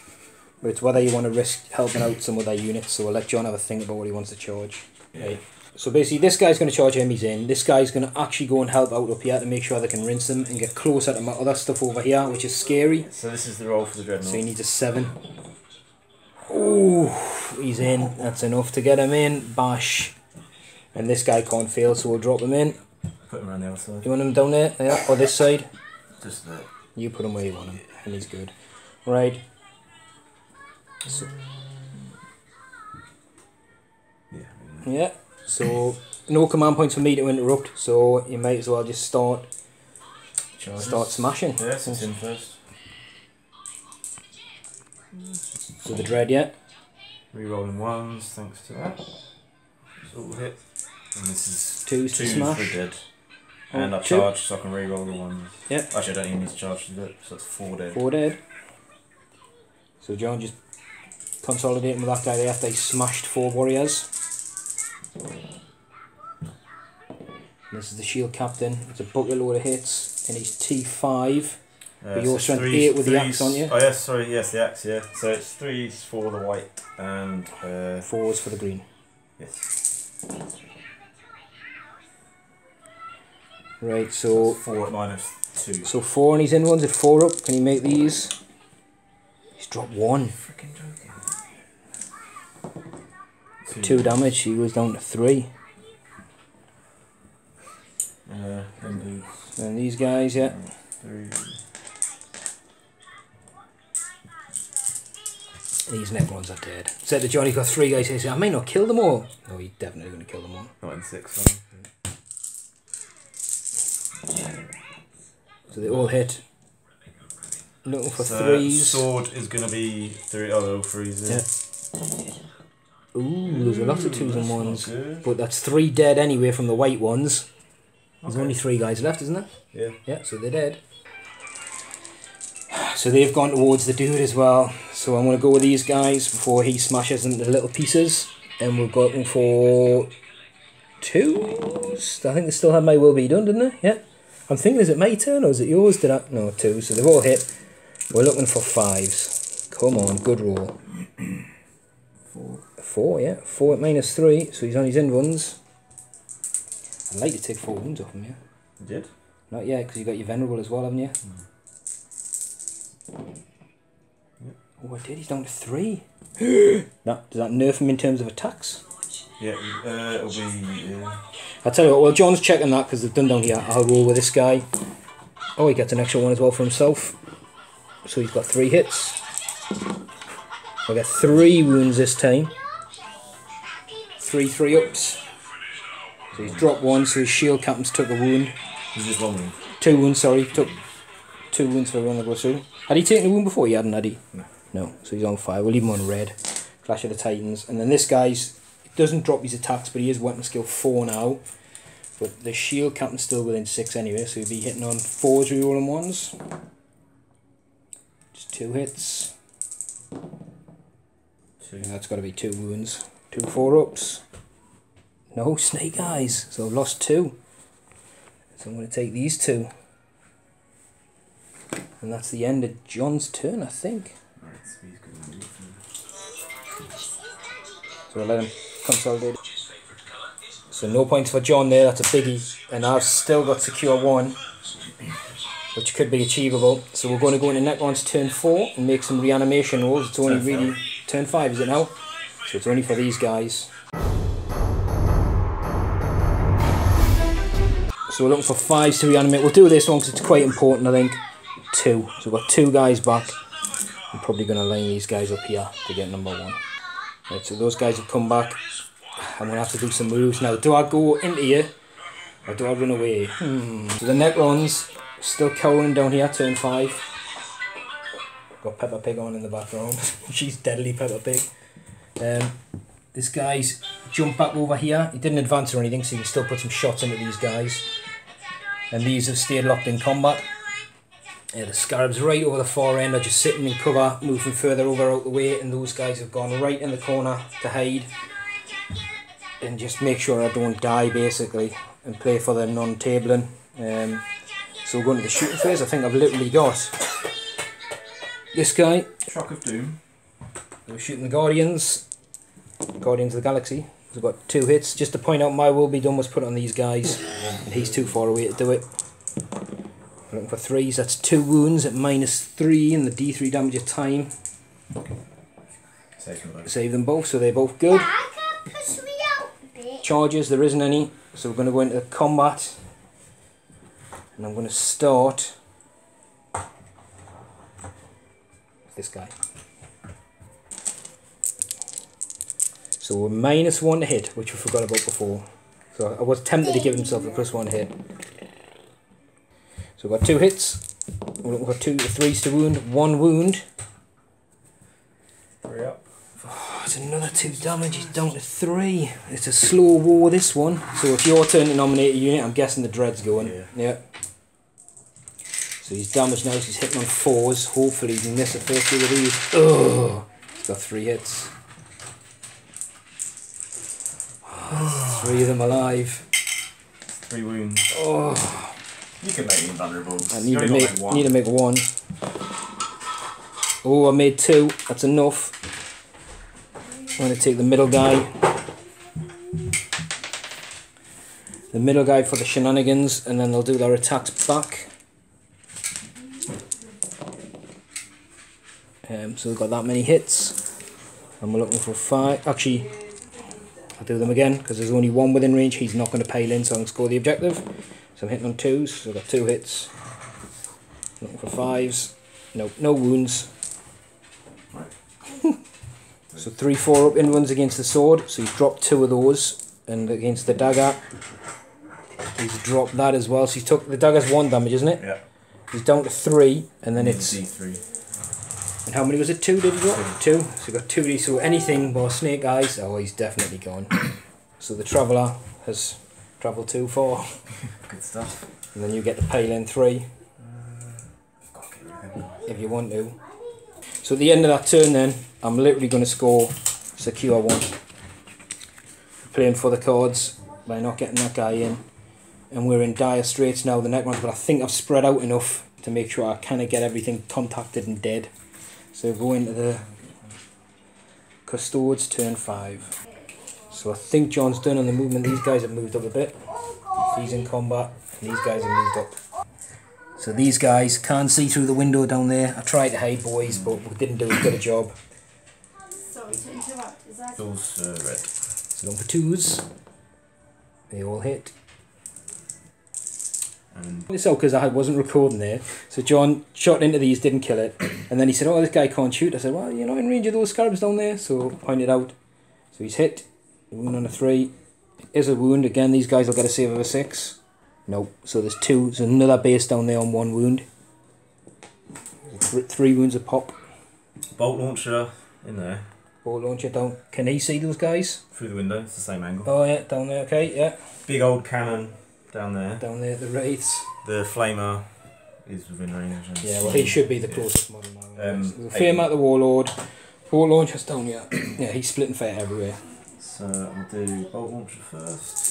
But it's whether you want to risk helping out some other units, so we'll let John have a think about what he wants to charge. Yeah. Right. So basically, this guy's going to charge him, he's in. This guy's going to actually go and help out up here to make sure they can rinse them and get closer to my other stuff over here, which is scary. So this is the roll for the Dreadnought. So he needs a 7. Oh, he's in. That's enough to get him in. Bash. And this guy can't fail, so we'll drop him in. Put him around the other side. You want him down there? Yeah, or this side? Just there. You put him where you want him, and he's good. Right. So, yeah, so no command points for me to interrupt, so you might as well just start smashing. Yeah, since in first. So the dread, yeah. Rerolling ones, thanks to that. All hit. And this is two to smash. For dead. And I two. charge so I can reroll the ones. Yeah. Actually, I don't even need to charge to do it, so that's 4 dead. 4 dead. So John just consolidating with that guy there after he smashed 4 warriors. This is the shield captain. It's a bucket load of hits, and he's T5. But you're strength 8 with the axe on you. Oh yes, sorry, yes, the axe, yeah. So it's 3s for the white and 4s for the green. Yes. Right, so 4 at -2. So 4 and he's in ones at 4 up. Can he make these? He's dropped 1. Freaking joking. 2 damage. He goes down to 3. And these guys, yeah. 3. These Necrons are dead. Said to Johnny, got 3 guys here. He said, I may not kill them all. No, he's definitely going to kill them all. Not in 6. So they all hit. Looking for so 3s. Sword is going to be 3. Oh, they're all 3s. Yeah. Ooh, there's a lot of 2s and 1s. But that's 3 dead anyway from the white ones. There's only 3 guys left, isn't there? Yeah. Yeah, so they're dead. So they've gone towards the dude as well. So I'm going to go with these guys before he smashes into little pieces. And we've got them for 2s. I think they still have my will be done, didn't they? Yeah. I'm thinking, is it my turn or is it yours? Did I? No, 2. So they've all hit. We're looking for 5s. Come on, good roll. 4, yeah. 4 at -3. So he's on his end ones. I'd like to take 4 wounds off him, yeah. You did? Not yet, because you got your venerable as well, haven't you? Yep. Oh, I did. He's down to 3. Does that nerf him in terms of attacks? Yeah, it'll be. I'll tell you what, well, John's checking that because they've done down here. I'll roll with this guy. Oh, he gets an extra 1 as well for himself. So he's got 3 hits. I get 3 wounds this time. 3 3-ups. So he's dropped 1, so his shield captain's took a wound. Is this 1 wound? 2 wounds, sorry. Took 2 wounds for everyone to go through. Had he taken a wound before? He hadn't, had he? No. No, so he's on 5. We'll leave him on red. Clash of the Titans. And then this guy's, doesn't drop his attacks, but he is weapon skill 4 now. But the shield captain's still within 6 anyway, so he'll be hitting on 4s rerolling 1s. Just 2 hits. 2. And that's got to be 2 wounds. 2 4-ups. No, snake eyes. So I've lost 2. So I'm going to take these 2. And that's the end of John's turn, I think. Right, so he's going to So I'll let him consolidate. So no points for John there, that's a biggie. And I've still got secure 1, which could be achievable. So we're going to go into Necron's turn 4 and make some reanimation rolls. It's only really turn 5, is it now? So it's only for these guys. So we're looking for 5s to reanimate. We'll do this one because it's quite important, I think. 2. So we've got 2 guys back. I'm probably going to line these guys up here to get number 1. Right, so those guys have come back. I'm going to have to do some moves now. Do I go into here or do I run away? So the Necrons still cowering down here, turn 5. Got Peppa Pig on in the background. She's deadly Peppa Pig. This guy's jumped back over here. He didn't advance or anything, so you can still put some shots into these guys. And these have stayed locked in combat. The Scarabs right over the far end are just sitting in cover, moving further over out the way, and those guys have gone right in the corner to hide. And just make sure I don't die, basically, and play for the non-tabling. So we're going to the shooting phase. I think I've literally got this guy. Shock of Doom. We're shooting the Guardians of the Galaxy. We've got 2 hits. Just to point out, my will be done was put on these guys, and he's too far away to do it. We're looking for 3s. That's 2 wounds at -3 and the D3 damage at time. Save them both, so they're both good. Dad, can push me out a bit? Charges, there isn't any, so we're going to go into combat. And I'm going to start with this guy. So we're -1 to hit, which we forgot about before. So I was tempted to give himself a +1 hit. So we've got 2 hits. We've got 2 3s to wound, 1 wound. 3 up. Oh, it's another 2 damage, he's down to 3. It's a slow war, this one. So it's your turn to nominate a unit. I'm guessing the Dread's going. Yeah. So he's damaged now, so he's hitting on 4s. Hopefully he can miss the first 2 of these. Oh, he's got 3 hits. 3 of them alive. 3 wounds. Oh. You can make invulnerable. I need to make 1. Oh, I made 2. That's enough. I'm going to take the middle guy. The middle guy for the shenanigans, and then they'll do their attacks back. So we've got that many hits. And we're looking for 5. Actually, I'll do them again, because there's only 1 within range. He's not going to pile in, so I can score the objective. So I'm hitting on 2s, so I've got 2 hits. Looking for 5s. Nope, no wounds. So 3 4 up in ones against the sword, so he's dropped 2 of those. And against the dagger, he's dropped that as well. So he's took, the dagger's 1 damage, isn't it? Yeah. He's down to 3, and then it's D3. And how many was it? 2 did he drop? 2. So we've got 2D, so anything but Snake Eyes, oh, he's definitely gone. So the Traveller has travelled too far. Good stuff. And then you get the pile in 3. If you want to. So at the end of that turn then, I'm literally going to score secure 1. Playing for the cards by not getting that guy in. And we're in dire straits now, the Necrons, but I think I've spread out enough to make sure I kind of get everything contacted and dead. So go into the Custodes, turn 5. So I think John's done on the movement. These guys have moved up a bit. He's in combat, and these guys have moved up. So these guys can't see through the window down there. I tried to hide, boys, but we didn't do as good a job. Sorry to interrupt, is that... Those red. So going for 2s. They all hit. It's all because I wasn't recording there. So John shot into these, didn't kill it. And then he said, oh, this guy can't shoot. I said, well, you're not in range of those scarabs down there. So pointed out. So he's hit. A wound on a 3. It is a wound. Again, these guys will get a save of a 6. Nope. So there's 2. There's another base down there on 1 wound. 3 wounds a pop. Bolt launcher in there. Bolt launcher down. Can he see those guys? Through the window, it's the same angle. Oh yeah, down there, okay, yeah. Big old cannon down there. Down there, the wraiths. The flamer is within range. Yeah, well he should be the closest model now. There's a fair amount of the warlord. Bolt launcher's down here. Yeah, he's splitting fire everywhere. So we'll do bolt launcher first.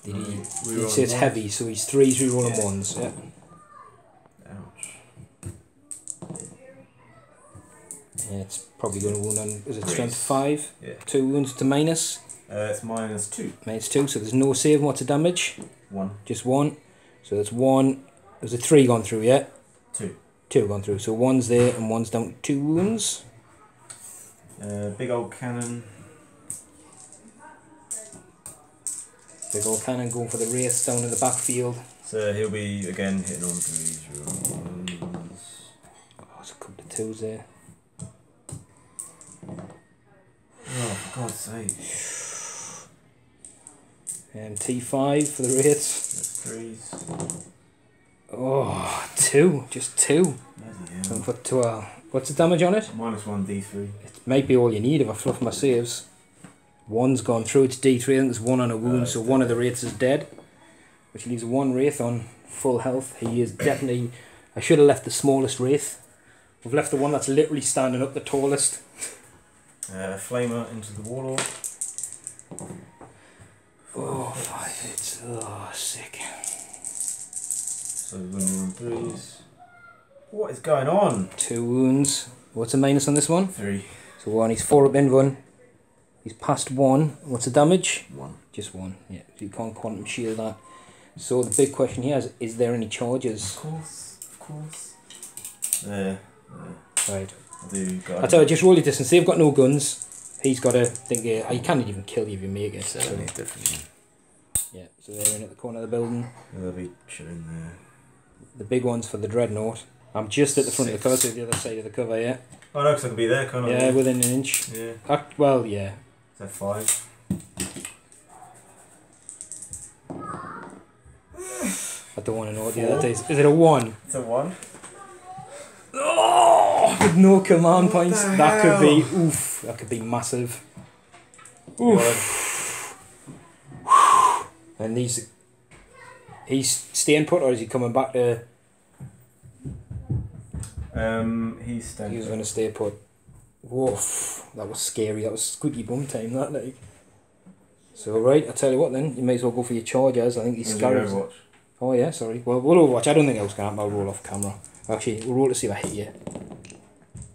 Did he say it's heavy, so he's 3s rerolling 1s, yeah. Ouch. Yeah, it's probably going to wound on, is it strength 5? Yeah. 2 wounds to minus. It's -2. -2, so there's no save. What's the damage? 1. Just 1. So that's 1. There's a 3 gone through, yeah? 2. 2 gone through. So 1's there and 1's down to 2 wounds. Big old cannon. Big old cannon going for the wraiths down in the backfield. So he'll be again hitting on 3s. Oh, there's a couple of 2s there. Oh, for God's sake. And T5 for the wraiths. That's 3s. Oh, 2. Just 2. Going for 12. What's the damage on it? -1 D3. It might be all you need if I fluff my saves. 1's gone through, it's D3, I think there's 1 on a wound, so 1 of the wraiths is dead. Which leaves 1 wraith on full health. He is definitely... I should have left the smallest wraith. We've left the one that's literally standing up the tallest. Flamer into the warlord. Oh, 5 hits. Oh, sick. So wound 3s. What is going on? 2 wounds. What's the minus on this one? 3. So 1, he's 4 up in 1. He's past 1. What's the damage? 1. Just 1, yeah. So you can't quantum shield that. So the big question here is there any charges? Of course. There. Right. I tell you, just roll your distance. They've got no guns. He's got to think, he can't even kill you if you make it. So. Yeah, so they're in at the corner of the building. They'll be chilling there. The big one's for the dreadnought. I'm just at the front of the cover, so the other side of the cover, yeah. Oh no, because I can be there, can't I? Yeah, within an inch. Yeah. Well, yeah. So 5. I don't want to know what the other is. Is it a 1? It's a 1. Oh, with no command points. That could be, oof, that could be massive. Oof. And he's staying put, or is he coming back to? He's staying. He was going to stay put. Woof, that was scary. That was squeaky bum time. That like. So right, I tell you what, then you may as well go for your chargers. I think these scarabs. Oh yeah, sorry. Well, we'll Overwatch. I don't think I was going to happen. I'll roll off camera. Actually, we'll roll to see if I hit you.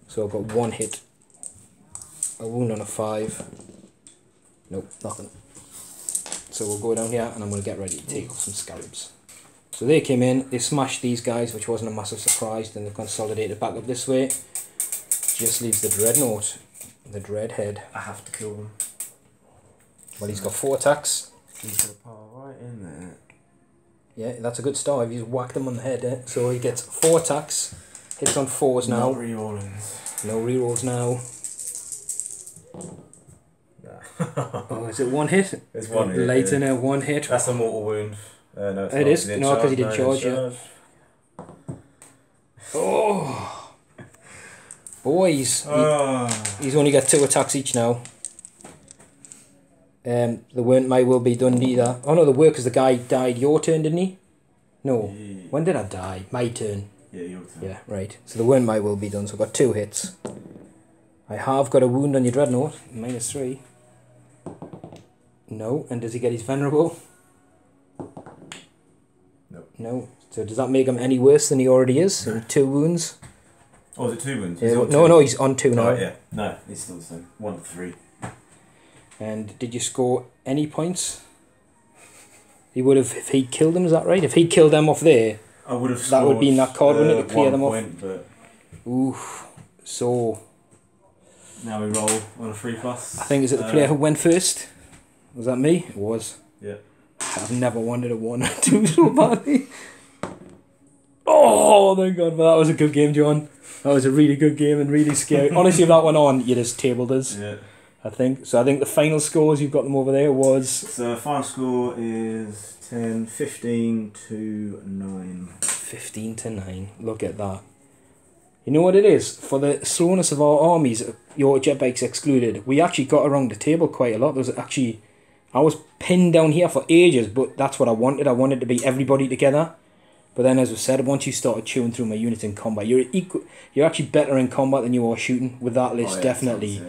So I've got 1 hit. A wound on a 5. Nope, nothing. So we'll go down here and I'm going to get ready to take off some scarabs. So they came in, they smashed these guys, which wasn't a massive surprise. Then they've consolidated back up this way. Just leaves the dreadnought, the dreadhead. I have to kill them. Well, he's got 4 attacks. He's got a power right in there. Yeah, that's a good start if you just whacked him on the head, eh? So he gets 4 attacks, hits on 4s now. No rerolls. No rerolls now. Oh, is it 1 hit? It's 1 hit. Late in a 1 hit. That's a mortal wound. No, it's it not. is? No, because he didn't charge yet. Oh! Boys! He's only got 2 attacks each now. The weren't my will be done either. Oh no, the work because the guy died your turn, didn't he? No. Yeah. When did I die? My turn. Yeah, your turn. Yeah, right. So the weren't my will be done, so I've got 2 hits. I have got a wound on your dreadnought, -3. No, and does he get his venerable? No. No. So does that make him any worse than he already is? No. 2 wounds? Oh, is it 2 wounds? Yeah, no, he's on 2 now. Oh, yeah. No, he's still the same. 1 to 3. And did you score any points? He would have, if he'd killed them, is that right? If he'd killed them off there, I would have scored, that would be in that card, wouldn't it, to clear them off? But oof. So now we roll on a 3+. I think, is it the player who went first? Was that me? It was. Yeah. I've never wanted a 1 or 2 so badly. Oh, thank God, but that was a good game, John. That was a really good game and really scary. Honestly, if that went on, you'd have tabled us. Yeah. I think. So I think the final scores, you've got them over there, was... So the final score is 15 to 9. 15 to 9. Look at that. You know what it is? For the slowness of our armies, your jetbikes excluded, we actually got around the table quite a lot. There was actually... I was pinned down here for ages, but that's what I wanted. I wanted to be everybody together. But then, as I said, once you started chewing through my units in combat, you're actually better in combat than you are shooting with that list, definitely.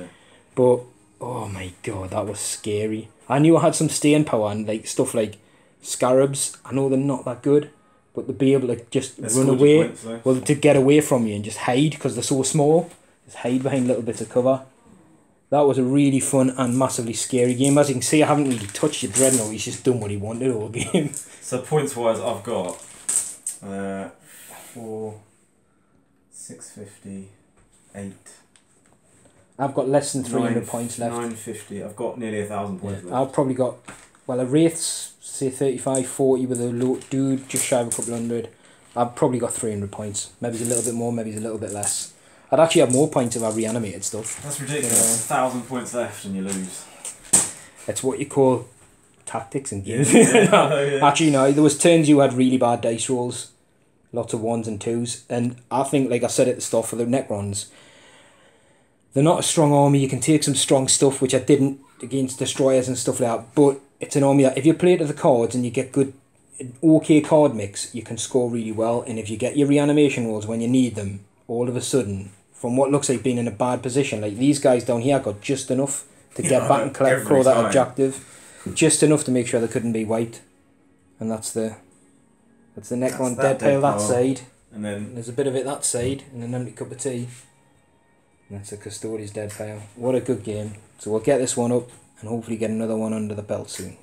But... oh my God, that was scary. I knew I had some staying power and like stuff like scarabs. I know they're not that good, but to be able to just run away, well, to get away from you and just hide because they're so small, just hide behind little bits of cover. That was a really fun and massively scary game. As you can see, I haven't really touched your dreadnought. He's just done what he wanted all game. So points wise, I've got 4, 650, 8. I've got less than 300 points left. 950. I've got nearly 1,000 points left. I've probably got, well, a Wraith's say 35, 40 with a low dude, just shy of a couple hundred. I've probably got 300 points. Maybe it's a little bit more, maybe it's a little bit less. I'd actually have more points if I reanimated stuff. That's ridiculous. 1,000 points left and you lose. It's what you call tactics and games. Yeah. Actually, no, there was turns you had really bad dice rolls. Lots of 1s and 2s. And I think, like I said at the start, for the Necrons, they're not a strong army. You can take some strong stuff, which I didn't against destroyers and stuff like that. But it's an army that if you play to the cards and you get good, okay card mix, you can score really well. And if you get your reanimation rolls when you need them, all of a sudden, from what looks like being in a bad position, like these guys down here got just enough to get back and claw that objective, just enough to make sure they couldn't be wiped. And that's the Necron dead pile that side. And then there's a bit of it that side, and an empty cup of tea. And that's a Custodes dead pile. What a good game. So we'll get this one up and hopefully get another one under the belt soon.